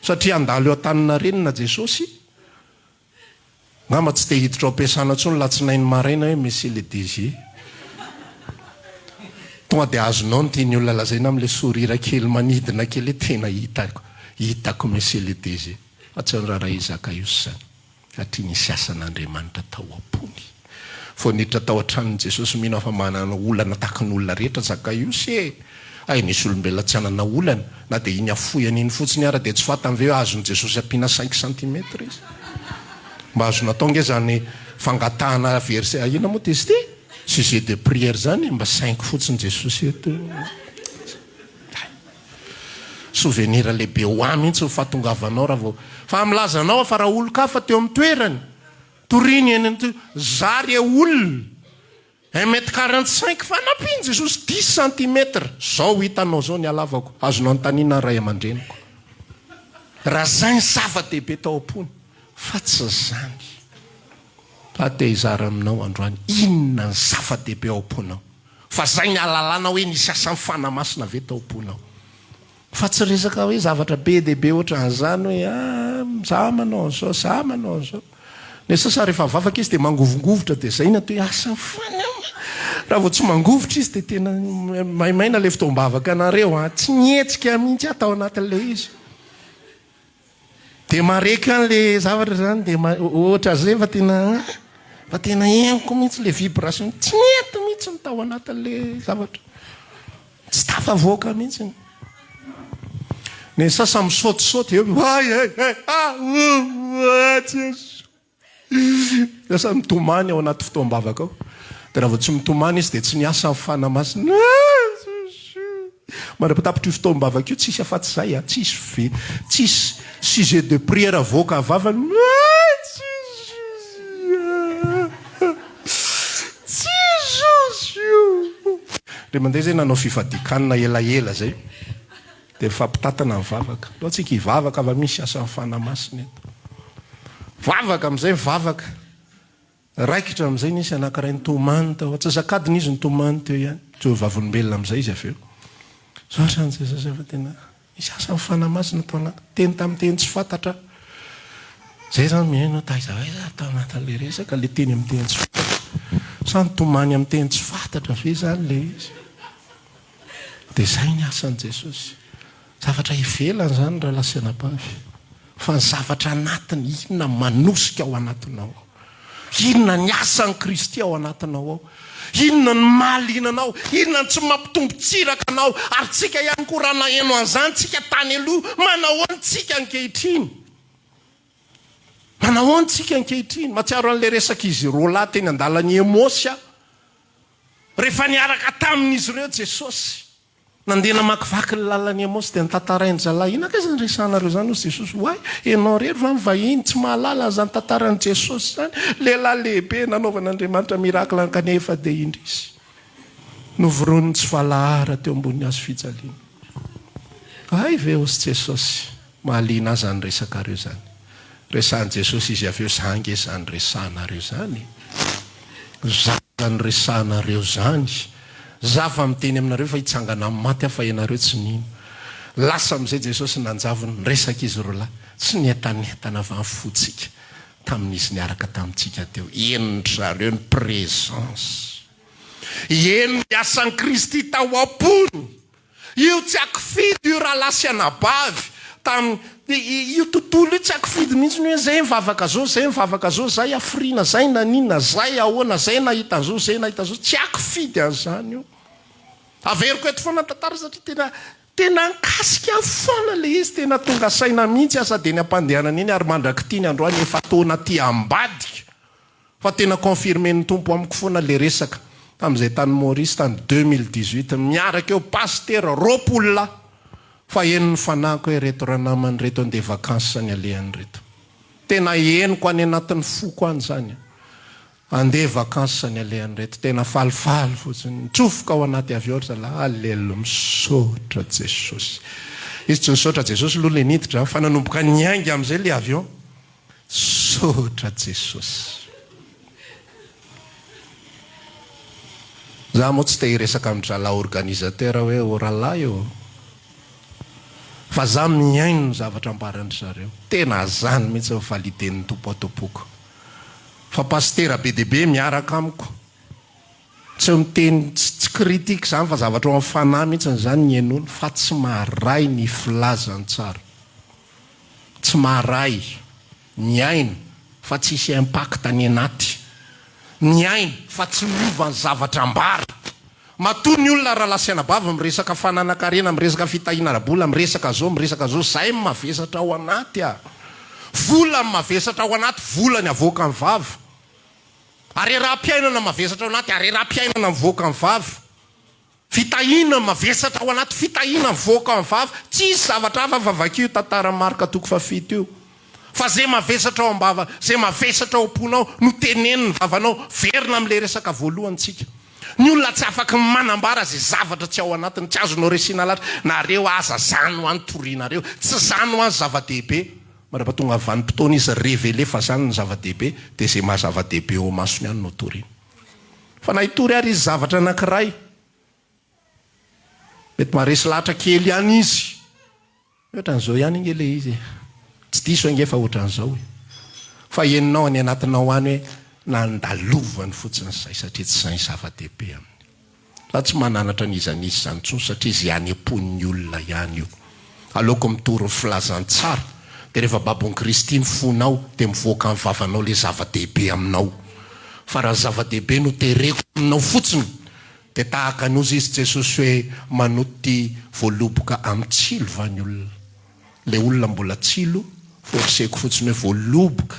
satria andalo eo Antaninarenina Jesosy. Ngamba tsy te hiditra ao am-piasana intsony latsinainy maraina hoe monsieur le DG. Tonga dia azonao ny tiany olona lazaina amin'ilay sourire kely manidina kely tena hitako monsieur le DG. Fa tsy niraharaha Zakaios zany, satria nisy asan'Andriamanitra tao am-pony. Fô niditra tao an-tranon'i Jesosy mihina fa manana olana tahaka ny olona rehetra Zakaios ay nisy olombelona tsy anana olana, na dia iny afoy an'iny fotsiny ara dia tsy fatany ve azon'i Jesosy ampiana 5 cm izy. Mba azona atao nge zany fangatahana verset ina moa testé sujet de prière zany mba 5 fotsiny Jesosy eto. Souvenir lehibe ho a mihitsy ho fahatongavanao raha vao fa milazanao fa raha olo-kafa teo amin'ny toerany Toriny eny zary olona 1m45 fa nampiany Jesosy 10 cm zao hitanao zao ny alavako, azonao ny ray aman-dreniko. Raha zany zava-dehibe tao am-pony, fa tsy zany. Fa te hizara aminao androany, inona ny zava-dehibe ao am-ponao, fa zay ny alalana hoe nisy asan'ny fanamasina ve tao am-ponao. Fa tsy resaka hoe zavatra be dehibe ohatran'izany hoe za manao an'izao, za manao an'izao. Ny sasa rehefa vavaka izy dia mangovongovotra dia zay na toe asan'ny fanama. Raha vao tsy mangovotra izy dia tena maimaina le fitaombavaka anareo, tsy nietsika mihitsy atao anatin'ilay izy. de mareka an'le zavatra zany de ohatra zay fa tena eniko mihitsy le vibration tsy mety mihitsy ny tao anatin'le zavatra tsy tafavoaka mihitsy ny sasa misaotisaoty eo asa mitomany ao anaty fotoam-bavaka ao de raha vao tsy mitomany izy de tsy niasa mifana masina mandrapatapitra io fotoam-bavaka io tsisy afaty zay tsisy sujet de prière avoaka avavany de mandeha zay nanao fifadikanina elaela zay de fampitatana ny vavaka lo tsika hivavaka ava misy asa mifana masina eto vavaka am'izay mivavaka raikitra am'izay nisy anankiray nytomany tao atsasakadiny izy nytomany teo ihany teo vavolombelona am'izay izy aveo zoatran'zay fa tena misy asa mifana masina tao anaty teny tamin'teny tsy fantatra zay zany mihaino taiza tao anatin'le resaka le teny amin'ny teny tsy fantatra sa nytomany amin'ny teny tsy fantatra ve zany le izy de zay ny asan'i Jesosy zavatra ivelany zany raha lasanabavy fa ny zavatra anatiny inona manosika ao anatinao ao inona ny asan'ny Kristy ao anatinao ao inona ny mahalinanao inona ny tsy mampitombotsiraka anao ary tsika ihany koa raha naheno an'izany tsika tany aloha manahoantsika ankehitriny manahoantsika ankehitriny matsiaro an'le resaka izy roa lahy teny andalany emosy rehefa niaraka tamin'izy ireo Jesosy nandeha namakivaky ny lalany emosy de nitantarainy zalahy ina kaiza ny resanareo zany ozy Jesosy hoay ianao rery va mivahiny tsy mahalala zany tantaran'i Jesosy zany lehilahy lehibe nanaovan'Andriamanitra mirakla kanefa de indry izy novorony tsy valahara teo ambony azo fijaliana ay ve ozy Jesosy mahaliana azy any resakareo zany resan'i Jesosy izy aveo zange zany resanareo zany zany resanareo zany zava miteny aminareo fa hitsangana amin'ny maty afa ianareo tsy nino lasa am'izay Jesosy nanjavony resaka izy roa lahy tsy nietanetana va fotsika tamin'izy niaraka tamintsika teo enondrareo ny présence eno ny asan'i Kristy tao am-pony io tsy akifidy io raha lasy anabavy io tontolo io tsy akifidy mihitsy ny hoe zay mivavaka zao zay afrina zay naninona zay ahoana zay nahita zao zay nahita zao tsy akifidy an'izany io averiko eto foana tantara satria tena nkasika foana le izy tena tonga saina mihitsy asa de ny ampandehanana iny ary mandraky tia ny androany efa taona ty ambadika fa tena confirme ny tompo amiko foana le resaka tamin'izay tany Maurice tany 2018 miaraka eo pasteur roapolona fa eno ny fanahiko hoe reto ranamany reto andeha vakansy sany alehany reto tena eniko any anatin'ny foko any zany andeha vakansy sany alehany reto tena falifaly fotsiny mitsofoka ao anaty avion zala alelo misaotra Jesosy izy tsy nisaotra Jesosy aloha le niditra fa nanomboka niainga am'izay le avion saotra Jesosy za moa tsy te hiresaka amin'ny zalahy organisateur hoe oralahy eo fa za miaino ny zavatra ambarandry zareo tena zany mihitsy valiten'ny tompo atopoko fa pasteur be deaibe miaraka amiko tsy miteny tsy kritika zany fa zavatra ao amin'ny fanahy mihitsy zany ny enony fa tsy maharay ny filazany tsara tsy maharay miaino fa tsy isy impact ny anaty miaino fa tsy miova ny zavatra ambara matoa ny olona raha lasianabava miresaka fananakarena miresaka fitahina rabola miresaka zao zay mavesatra ao anaty vola mavesatra ao anaty vola ny avoaka ny vava are raha-piainana mavesatra ao anaty are raha-piainana mivoaka ny vava fitahina mavesatra ao anaty fitahina mivoaka ny vava tsisy zavatra hafa vavakio tantara marika toko fa fito io fa zay mavesatra ao ambava zay mavesatra ao amponao no teneniny vavanao verina am'le resaka voalohantsika ny olona tsy afaka manambara zay zavatra tsy ao anatiny tsy azonao resina latra nareo aza zany ho any torinareo tsy zany ho any zava-dehibe marapatonga vanim-potoana izy révélé fa zany ny zava-dehibe de zay mahazava-dehibe ao masony any no torina fa nahitory ary izy zavatra anankiray mety maharesy lahatra kely ihany izy ohatran'izao ihany inge le izy tsy diso ange fa ohatran'izao fa eninao any anatinao any hoe nandalovany fotsiny zay satria tsy zay zava-dehibe aminy za tsy mananatra an'izan'izy zany tsony satria izy ihany am-pon'ny olona ihany io aleoko mitoro filazantsara de rehefa babon'ny Kristy fonao de mivoaka amin'ny vavanao le zava-dehibe aminao. Fa raha zava-dehibe no tereko aminao fotsiny de tahaka anozy izy Jesosy hoe manoty voaloboka amin'ny tsilo va ny olona. Le olona mbola tsilo forseko fotsiny hoe voaloboka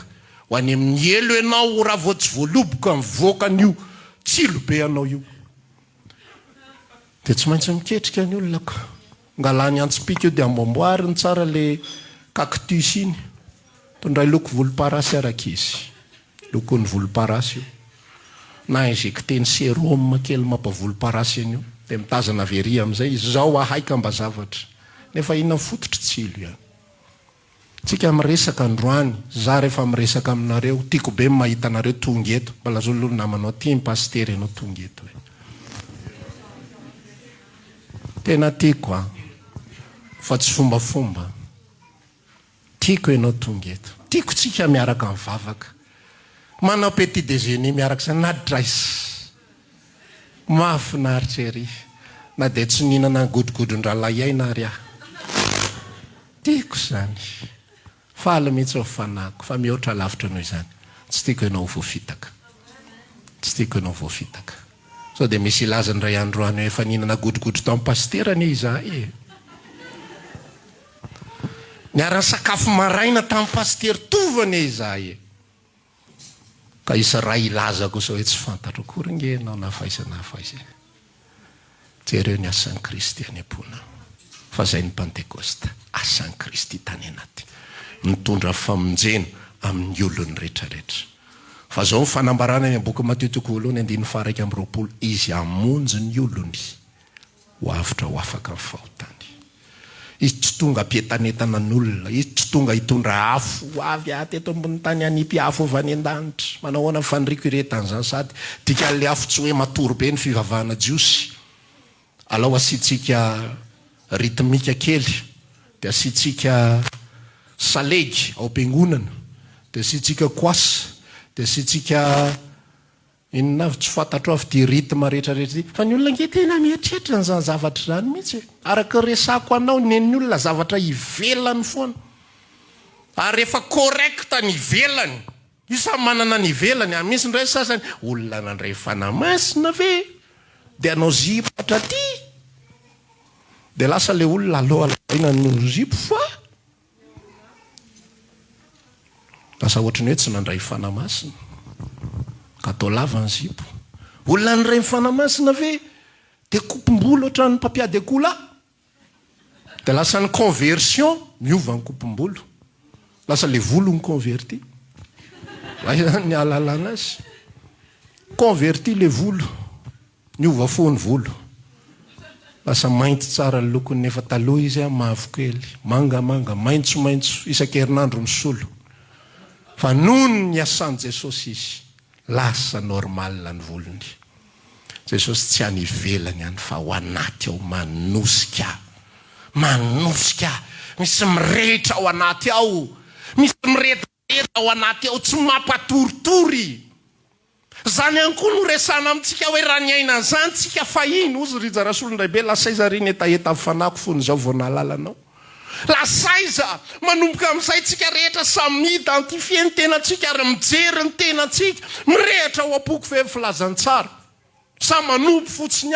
ho any amin'ny elo ianao raha vao tsy voaloboka mivoaka an'io tsilo be anao io. De tsy maintsy miketrika ny olona ka ngalany antspika io de amboamboariny tsara le cactus iny tondray loko volomparasy araka izy lokon'ny volomparasy io na injecteny sérum kely mampavolomparasy iny io de mitazana very am'izay izy zao ahaika mba zavatra nefa inona fototry tsilo ihany. Tsika miresaka androany za rehefa miresaka aminareo tiako be mahita anareo tonga eto mba lazolo namanao ty pastery ianao tonga eto hoe tena tiako fa tsy fombafomba tiako ianao tonga eto tiako tsika miaraka mivavaka manao petit déjeuner miaraka zany na drais mahafinaritra ery na de tsy nihinana godigodon-dralahy aina ary tiako zany faly mihitsy ao fanako fa mihoatra lavitra noho izany tsy tiako ianao voafitaka tsy tiako ianao voafitaka sao de misy ilazany ray androany hoe efa nihinana godigodro tao amin'ny pastera anie izahay niarany sakafo maraina tamin'ny pastery tovany izahay ka isa ray ilazako sao hoe tsy fantatra akory nge ianao nafaisana faiza jereo ny asan'ny Kristy any am-pona fa zay ny Pentecoste asan'ny Kristy tany anaty mitondra famonjena amin'ny olony rehetrarehetra. Fa zao fanambarana ny boky Mateo toko voalohany 9:20 izy amonjy ny olony ho avitra ho afaka amin'ny fahotany. Izy tsy tonga ampientanetana n'olona, izy tsy tonga hitondra afo avy aty eto ambony tany anipy afo avy any an-danitra manao ahoana fanriko iretany zany sady dika le afo tsy hoe matory be ny fivavahana jiosy alao asitsika ritmika kely de asitsika salegy ao am-piangonana de asitsika koasy de asitsika inona avy tsy fantatro avy ty rythme rehetrarehetra fa ny olona nge tena mieritreritra ny zany zavatra zany mihitsy araka resako anao nen'ny olona zavatra ivelany foana ary rehefa correcta ny ivelany io samy manana ny ivelany misy ndray sasany olona nandray fanamasina ve de anao zipatra ty de lasa le olona aloha alaina no zipo fa lasa ohatrany hoe tsy nandray fanamasina ka atao lava ny zipo. Olona nray fanamasina ve de kopom-bolo ohatran'ny papiady akola de lasa ny conversion miova ny kopom-bolo lasa le volo ny converti ny alalana azy converti le volo miova fo ny volo lasa mainty tsara ny lokony nefa taloha izy mavokely mangamanga maintsomaintso isan-kerinandro misolo fa noho ny asan'i Jesosy izy lasa normal ny volony. Jesosy tsy any ivelany any fa ho anaty ao manosika misy mirehitra ao anaty ao misy mirehetrarehitra ao anaty ao tsy mampatoritory zany ihany koa no resana amintsika hoe raha ny aina zany tsika fahiny ozy ry jarasolondray be lasaiza ry ny etaeta fanako fony zao vao nahalalanao lasaiza manomboka amin'izay tsika rehetra samy identifie ny tenatsika ary mijery ny tenatsika mirehitra ao am-poko ve filazantsara sa manompo fotsiny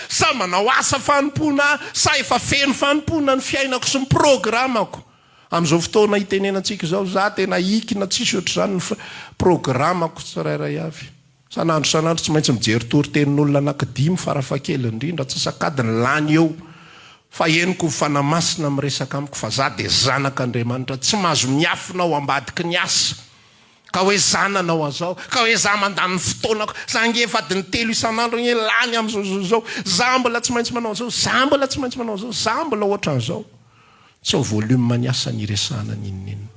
sa manao asa fanompona sa efa feno fanompona ny fiainako sy ny programako am'izao fotoana itenenantsika zao za tena ikina tsisy ohatr' zany ny programako tsirairay avy sanandro tsy maintsy mijery toritenin'olona anankidimy farafakely indrindra tsasakadiny lany eo fa eniko fanamasina miresaka amiko fa za de zanak'Andriamanitra tsy mahazo miafinao ambadiky ny asa ka hoe zananao azao ka hoe za mandany fotoanako za nge fadiny 3 isan'andro nge lany am'zao za mbola tsy maintsy manao zao za mbola tsy maintsy manao zao za mbola ohatran'izao tsy ho volume ny asa ny resana ninina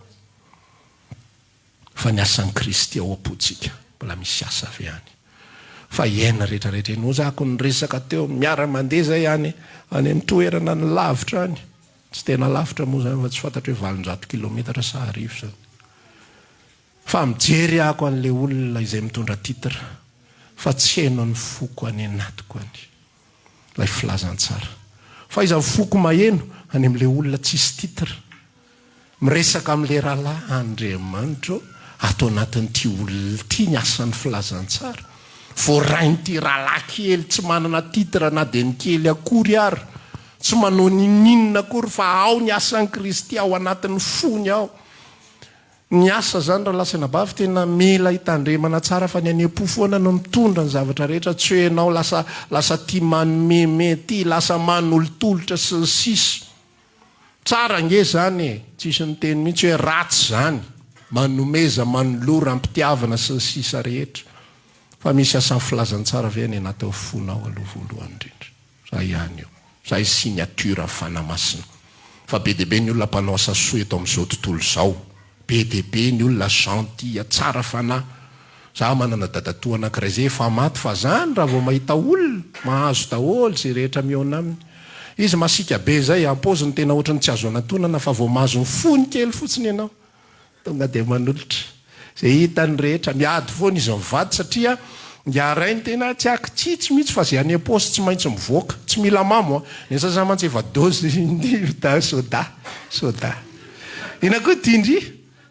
fa ny asan'ny Kristy ao am-potsika mbola misy asa avy any fa iaina rehetrarehetra no zako ny resaka teo miara mandeha zay any amin'ny toerana ny lavitra any tsy tena lavitra moa zany fa tsy fantatro hoe 700 kilometatra sa arivo zany fa mijery ako an'le olona izay mitondra titra fa tsy haino ny foko any anatiko any lay filazantsara fa iza foko maheno any amin'le olona tsisy titra miresaka amin'le rahalahy Andriamanitra atao anatin'ity olona ity ny asan'ny filazantsara. Voarain'ity rahalahy kely tsy manana titra na dia ny kely akory ary, tsy manao ninninona akory fa ao ny asan'ny Kristy ao anatin'ny fony ao. Ny asa zany raha lasa nabavy tena mila hitandremana tsara fa ny any-po foana no mitondra ny zavatra rehetra, tsy hoe ianao lasa tia manomeme ty, lasa manolotolotra sy ny sisa. Tsara nge zany e, tsisy ny teny mihitsy hoe ratsy zany, manomeza, manolora, ampitiavana sy ny sisa rehetra. Fa misy asan'ny filazantsara ve any anaty fonao aloha voalohany indrindra. Zay ihany io. Zay signature fanamasina. Fa be dia be ny olona mpanao asa soa eto amin'izao tontolo izao. Be dia be ny olona gentil, tsara fanahy. Za manana dadatoa anankiray zay efa maty fa zany raha vao mahita olona mahazo daholo zay rehetra mihaona aminy. Izy masika be zay, ampoziny tena ohatrany tsy azo anatonana fa vao mahazo ny fony kely fotsiny ianao. Tonga dia manolotra. Zay hitany rehetra miady foana izy mivady satria ngiarainy tena tsy akitsitsy mihitsy fa zay any am-paosy tsy maintsy mivoaka, tsy mila mamo. Ny sasa mantsy efa dozy da soda. Ina koa tindry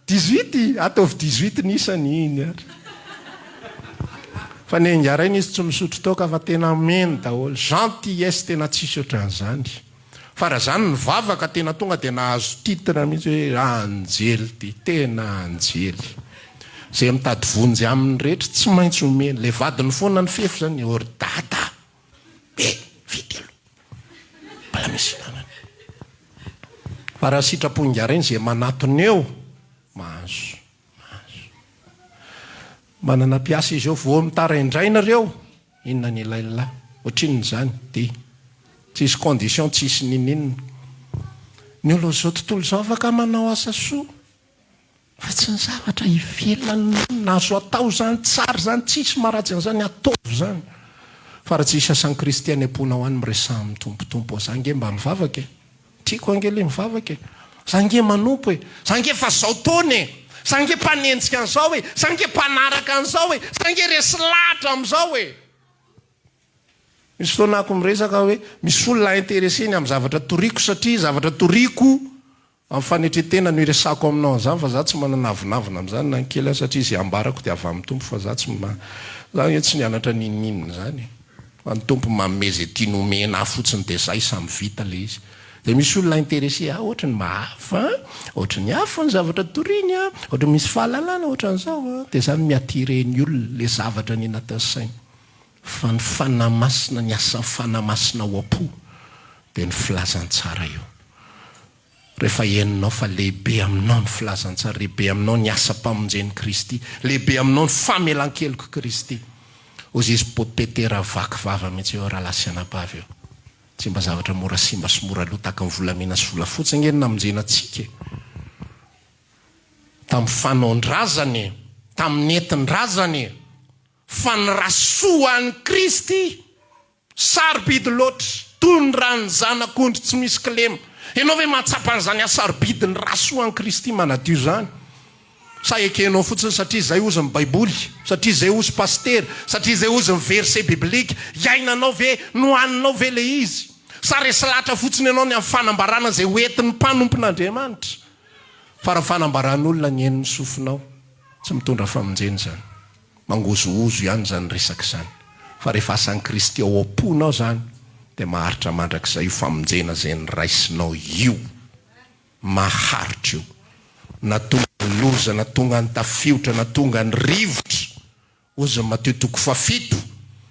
18 ataovy 18 nisany iny ary. Fa ny ngarainy izy tsy misotro toka fa tena meny daholo, gentillesse tena tsisy ohatran'izany. Fa raha zany ny vavaka tena tonga dia nahazo titre mihitsy hoe anjely ty, tena anjely. Zay mitady vonjy amin'ny rehetra tsy maintsy omeny. Le vadiny foana ny fefy zany ordata. Vitelo. Bala misy nanany. Fa raha sitrapon'ingarainy zay manatony eo, mahazo. Manana piasa izy eo vao mitara indrainareo, inona ny ilailay, ohatrin'ny zany, dia tsisy condition, tsisy ninninona. Ny olo zao tontolo zao afaka manao asa soa, fa tsy ny zavatra ivelany nazo atao zany, tsara zany, tsisy maratsy an'izany ataovy zany. Fa raha tsisy asan'ny Kristy any am-pona ho any miresaha amin'ny tompotompo, za nge mba mivavaka e, tiako angely mivavaka e, za nge manompo e, za nge fa zao taony e, za nge mpanenjika an'izao e, za nge mpanaraka an'izao e, za nge resy lahatra amin'izao e. Misy fotoanako miresaka hoe misy olona intéresseny amin'ny zavatra toriko satria zavatra toriko amin'ny fanetretena no iresako aminao an'izany, fa za tsy mananavonavina amin'izany na kely satria izay ambarako dia avy amin'ny tompo, fa za tsy nianatra ninninina zany. Fa ny tompo manome zay tiany omena fotsiny dia zay samy vita le izy. Dia misy olona intéressé, ohatrany mahafa, ohatrany hafa ny zavatra toriny, ohatrany misy fahalalana ohatran'izao, dia zany miatireny olona le zavatra ny anatin'ny sainy. Fa ny fanamasina, ny asan'ny fanamasina ao am-po dia ny filazantsara io. Rehefa heninao fa lehibe aminao ny filazantsara, lehibe aminao ny asa-pamonjen'i Kristy, lehibe aminao ny famelan-keloko Kristy. Ozy izy popetera vaky vava mihitsy eo raha lasianabavy eo. Tsy mba zavatra mora simba sy mora loha tahaka ny volamena sy volafotsy ngeny namonjenantsika. Tamin'ny fanaondrazany, tamin'ny netin-drazany, fa ny rasoan'ny Kristy sarobidy loatra, toy ny rany zanak'ondry tsy misy kilema. Ianao ve mahatsapa an'izany asarobidy ny rasoan'ny Kristy manadio zany? Sa ekenao fotsiny satria zay ozy ny baiboly, satria zay ozy paster, satria zay ozy ny verset biblika, iainanao ve, nohaninao ve le izy? Sa resy lahatra fotsiny ianao ny amin'ny fanambarana zay hoentin'ny mpanompon'Andriamanitra? Fa raha fanambaran'olona ny hen'ny sofinao, tsy mitondra famonjeny zany. Mangozoozo ihany zany resaka zany. Fa rehefa asan'ny Kristy ao am-ponao zany, dia maharitra mandrakizay io famonjena zay ny raisinao io. Maharitra io. Na tonga ny loza, na tonga ny tafiotra, na tonga ny rivotra. Ozy Mateo 7,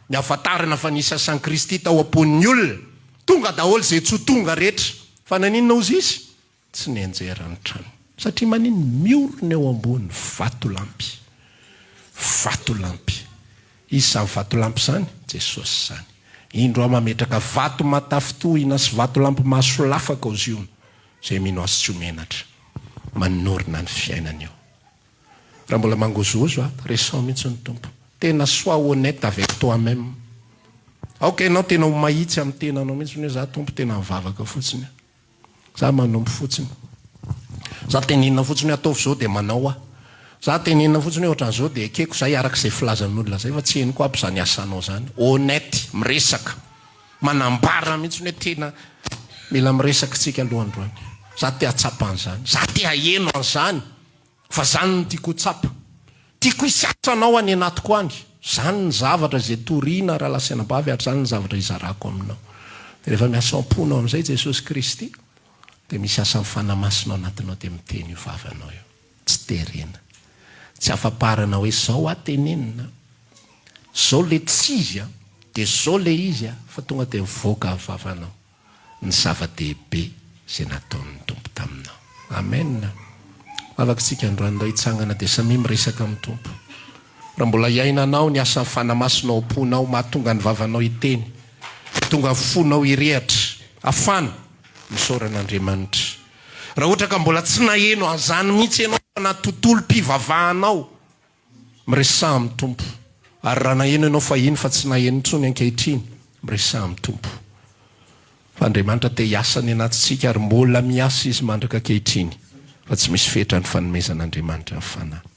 ny ahafantarana fa nisy asan'ny Kristy tao am-pon'ny olona, tonga daholo zay tsy ho tonga rehetra. Fa naninona ozy izy? Tsy nianjerany trano. Satria manino miorona eo ambony vatolampy. Vatolampy. Izy samy vatolampy zany? Jesosy zany. Indro mametraka vato matafitohina sy vatolampy mahasolafaka ozy io, zay mino azy tsy homenatra. Manorina ny fiainana io. Raha mbola mangozozo, resao mihitsy ny tompo. Tena sois honnête avec toi-même. Ok, anao tena ho mahitsy amin'ny tenanao mihitsy hoe za tompo tena mivavaka fotsiny. Za manompo fotsiny. Za tenenina fotsiny hoe ataovy zao dia manao aho. Za tenenina fotsiny hoe ohatran'izao dia ekeko zay arak'izay filazan'olona zay, fa tsy henoko aby zany asanao zany. Honnête, miresaka. Manambara mihitsy hoe tena mila miresaka tsika aloha androany. za te atsapan'izany, za te aheno an'izany, fa zany no tiako tsapa, tiako isiatranao any anatiko any. Zany ny zavatra zay toriana raha lasanabavy ary zany ny zavatra izarako aminao. De rehefa miasa amponao amin'izay Jesosy Kristy, de misy asa mifanamasinao anatinao de miteny io vavanao io. Tsy terena. Tsy afaparana hoe zao atenenina. Zao le tsy izy a, de zao le izy a, fa tonga de mivoaka amin'ny vavanao ny zava-dehibe zay nataon'ny Tompo taminao. Amen. Afaka androany hitsangana de samy miresaka amin'ny Tompo. Raha mbola iainanao ny asa fanamasinao amponao, mahatonga ny vavanao hiteny, tonga ny fonao hirehatra, afana misoran'Andriamanitra. Raha ohatra ka mbola tsy naheno an'izany mihitsy ianao na tontolo-pivavahanao, miresaha amin'ny Tompo. Ary raha naheno ianao fahiny fa tsy naheno intsony ankehitriny, miresaha amin'ny Tompo. Fa Andriamanitra te hiasa ny anatintsika ary mbola miasa izy mandraka ankehitriny, fa tsy misy fetra ny fanomezan'Andriamanitra ny fanahy.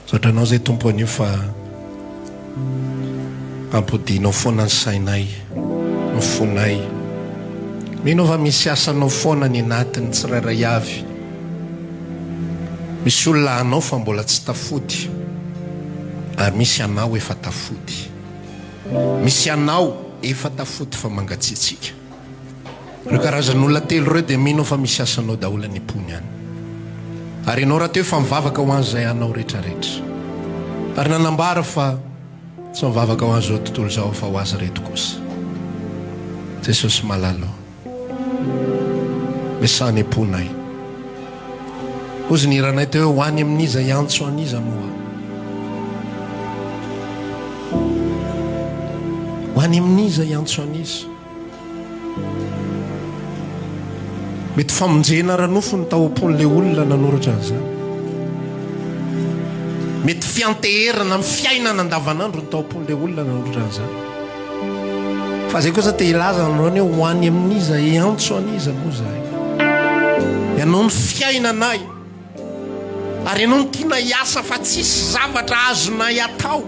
Sotranao zay Tompo anio fa ampodinao foana ny sainay, ny fonay. Mino fa misy asanao foana ny anatiny tsirairay avy. Misy olona anao fa mbola tsy tafody, ary misy anao efa tafody. Misy anao efa tafody fa mangatsiatsika. Ireo karazan'olona telo ireo dia mino fa misy asanao daholo ny pony any. Ary ianao raha teo fa mivavaka ho an'izay anao rehetrarehetra. Ary nanambara fa tsy mivavaka ho an'izao tontolo izao fa ho azy reto kosa. Jesosy malalao, mesany amponay. Ozy ny iranay teo ho any amin'iza iantso an'iza moa. Ho any amin'iza iantso an'iza. Mety famonjena ranofo ny tao am-pon'le olona nanoratra an'izany. Mety fianteherana amin'ny fiainana andavanandro ny tao am-pon'le olona nanoratra an'izany. Fa zay kosa te ilaza anao ny ho any amin'iza iantso an'iza moa zahay. Ianao ny fiainanay, ary ianao ny tiana hiasa fa tsisy zavatra azonay atao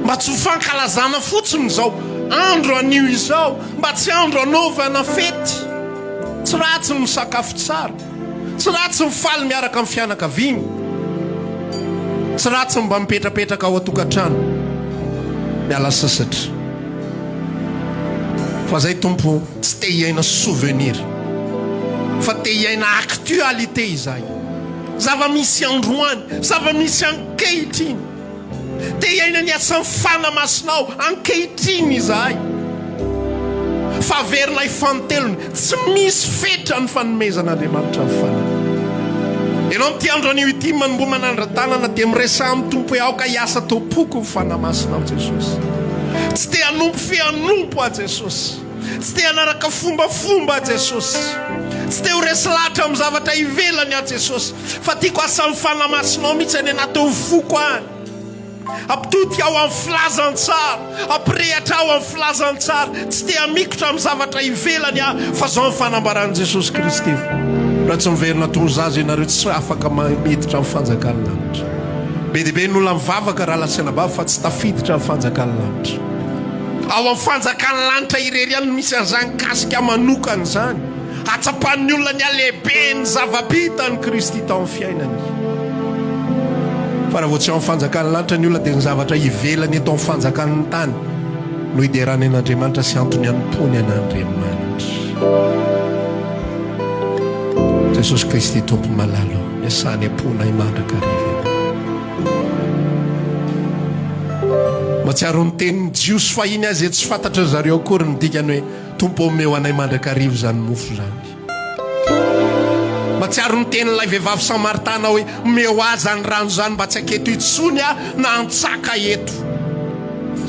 mba tsy ho fankalazana fotsiny izao andro anio izao, mba tsy andro anaovana fety. Tsy ratsy ny misakafo tsara, tsy ratsy mifaly miaraka amin'ny fianakaviana, tsy ratsy mba mipetrapetraka ao an-tokantrano miala sasatra. Fa zay Tompo tsy te hiaina souvenir, fa te hiaina actualité izahay. Zava-misy androany, zava-misy ankehitriny. Te hiaina ny asan'ny fanamasinao ankehitriny izahay. Fa averinay fantelony, tsy misy fetra ny fanomezan'Andriamanitra ny fanahy. Ianao ty andro anio ity manombo manandra-tanana dia miresaha amin'ny Tompo ao ka hiasa tompoko ny fanamasinao Jesosy. Tsy te hanompo fehanompo a Jesosy, tsy te hanaraka fombafomba a Jesosy, tsy te ho resy lahatra amin'ny zavatra ivelany a Jesosy, fa tiako asan'ny fanamasinao mihitsy any anaty ho foko any. Ampitoty ao amin'ny filazantsara, ampirehatra ao amin'ny filazantsara, tsy te hamikotra amin'ny zavatra ivelany fa zao ny fanambaran'i Jesosy Kristy. Raha tsy miverina tozazy ianareo tsy afaka miditra amin'ny fanjakany lanitra. Be dia be ny olona mivavaka raha lasena bava fa tsy tafiditra amin'ny fanjakany lanitra. Ao amin'ny fanjakany lanitra ireriany misy an'izany kasika manokana izany, atsapan'ny olona ny alehibe ny zava-bita ny Kristy tao amin'ny fiainany. Fa raha vao tsy ao amin'ny fanjakany lanitra ny olona dia ny zavatra ivelany eto amin'ny fanjakany tany no hiderany an'Andriamanitra sy antony hanom-pony an'Andriamanitra. Jesosy Kristy Tompo malalo, miasany amponay mandraka riva. matsiaro ny teniny jiosy fahiny azy tsy fantatra zareo akory ny dikany hoe tompo omeo anay mandrakarivo zany mofo zany. Matsiaro ny tenin'ilay vehivavy Samaritana hoe meo azy any rano zany mba tsy aketo itsony na antsaka eto.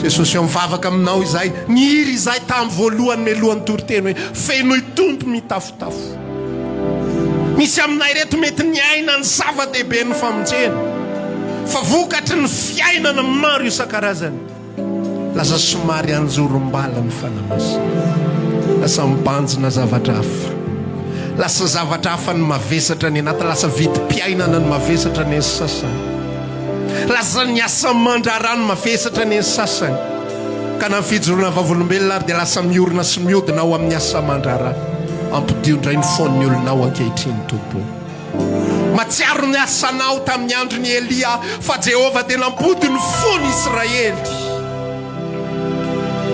Jesosy mivavaka aminao izay nihiry izay tamin'ny voalohany melohan'ny toriteny hoe fenoy tompo mitafotafo. Misy aminay reto mety ny aina ny zava-dehibe ny famonjena fa vokatry ny fiainana maro isan-karazany lasa somary anjorom-bala ny fanamasina, lasa mibanjina zavatra hafa, lasa zavatra hafa ny mavesatra ny anaty, lasa vidim-piainana ny mavesatra ny sasany, lasa ny asa mandrarano mavesatra ny sasany ka na fijoroana vavolombelona ary dia lasa miorina sy miodina ao amin'ny asa mandrarano ampidindray ny fon'ny olonao ankehitriny tompo. Matsiaro ny asanao tamin'ny andron'ny Elia fa Jehova dia nampody ny fony Israely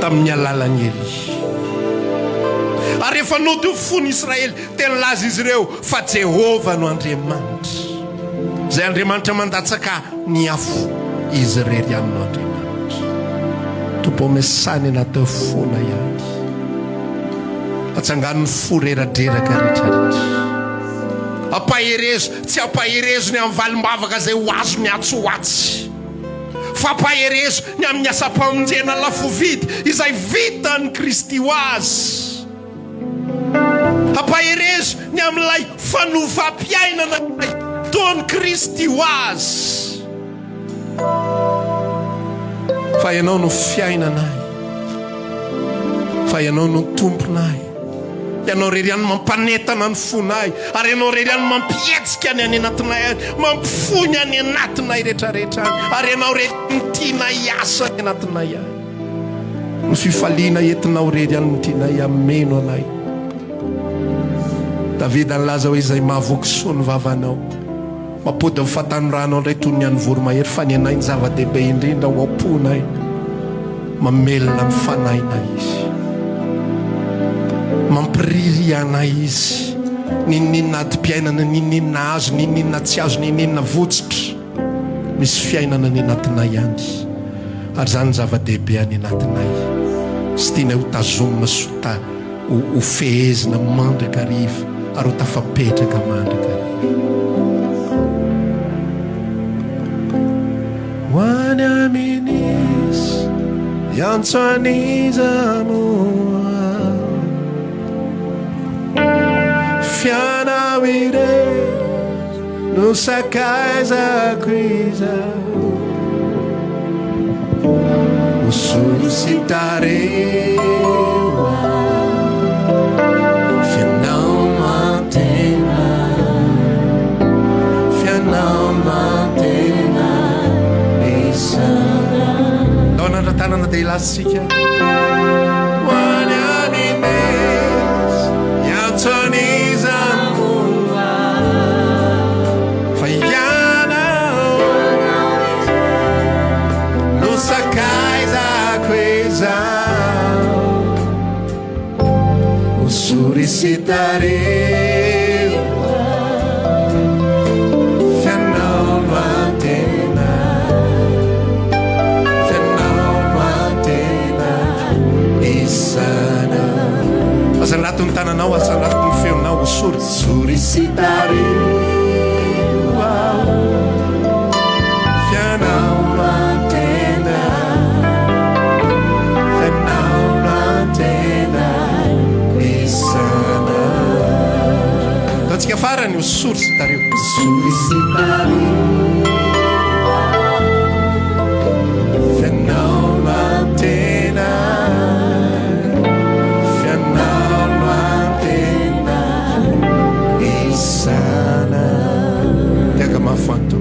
tamin'ny alalan'ny Elia. Ary rehefa nody ny fony Israely tena laza izy ireo fa Jehova no Andriamanitra, izay Andriamanitra mandatsaka ny afo izy rery ihany no Andriamanitra. Tompo mesany anaty fona ihany atsangano ny forera-dreraka rehetrarehetra. Ampaherezo tsy ampaherezo ny amin'ny valim-bavaka izay ho azo ny atsoatsy, fa ampaherezo ny amin'ny asa-pamonjena lafo vidy izay vitan'ny Kristy ho azy. Ampaherezo ny amin'ilay fanovam-piainana taon'ny Kristy ho azy. Fa ianao no fiainanay, fa ianao no tomponay, ianao rery ihany mampanetana ny fonay, ary ianao rery ihany mampietsika ny any anatinay any, mampifony any anatinay rehetrarehetra any, ary ianao rery ny tianay asa any anatinay any. Ny fifaliana entinao rery ihany ny tianay ameno anay. Davida nilaza hoe izay mahavoky soa ny vavanao, mapody mifatanoranao ndray toy ny any voromahery, fa ny anay ny zava-dehibe indrindra ho amponay, mamelona ny fanainay izy, mampiriry anay izy, ninninna adi-piainana, ninninna azo, ninninna tsy azo, ninninna votsitra, misy fiainana ny anatinay ihany, ary zany zava-dehibe any anatinay. Sy tiana ho tazomina sy ho fehezina mandraka ariva, ary ho tafapetraka mandraka ariva. Hoany amin'izy iantsoanizamoa, fianao irery no sakaizako izao, ho solisitareo fianao mantena, fianao mantena isana. Dao nandratanana dia ilasitsika. Hoany amin'izy iantsoanizamoa, fa ianao no sakaizako izao, ho solisitareo fianao mantena, fianao mantena isana. Asanato ny tananao, asanato ny feonao, ho solisitareo fianao mantena, fianao mantena isana. Ataontsika farany ho solisitareo, solisitareo fianao mantena, fianao mantena isana. Tiaka mafanto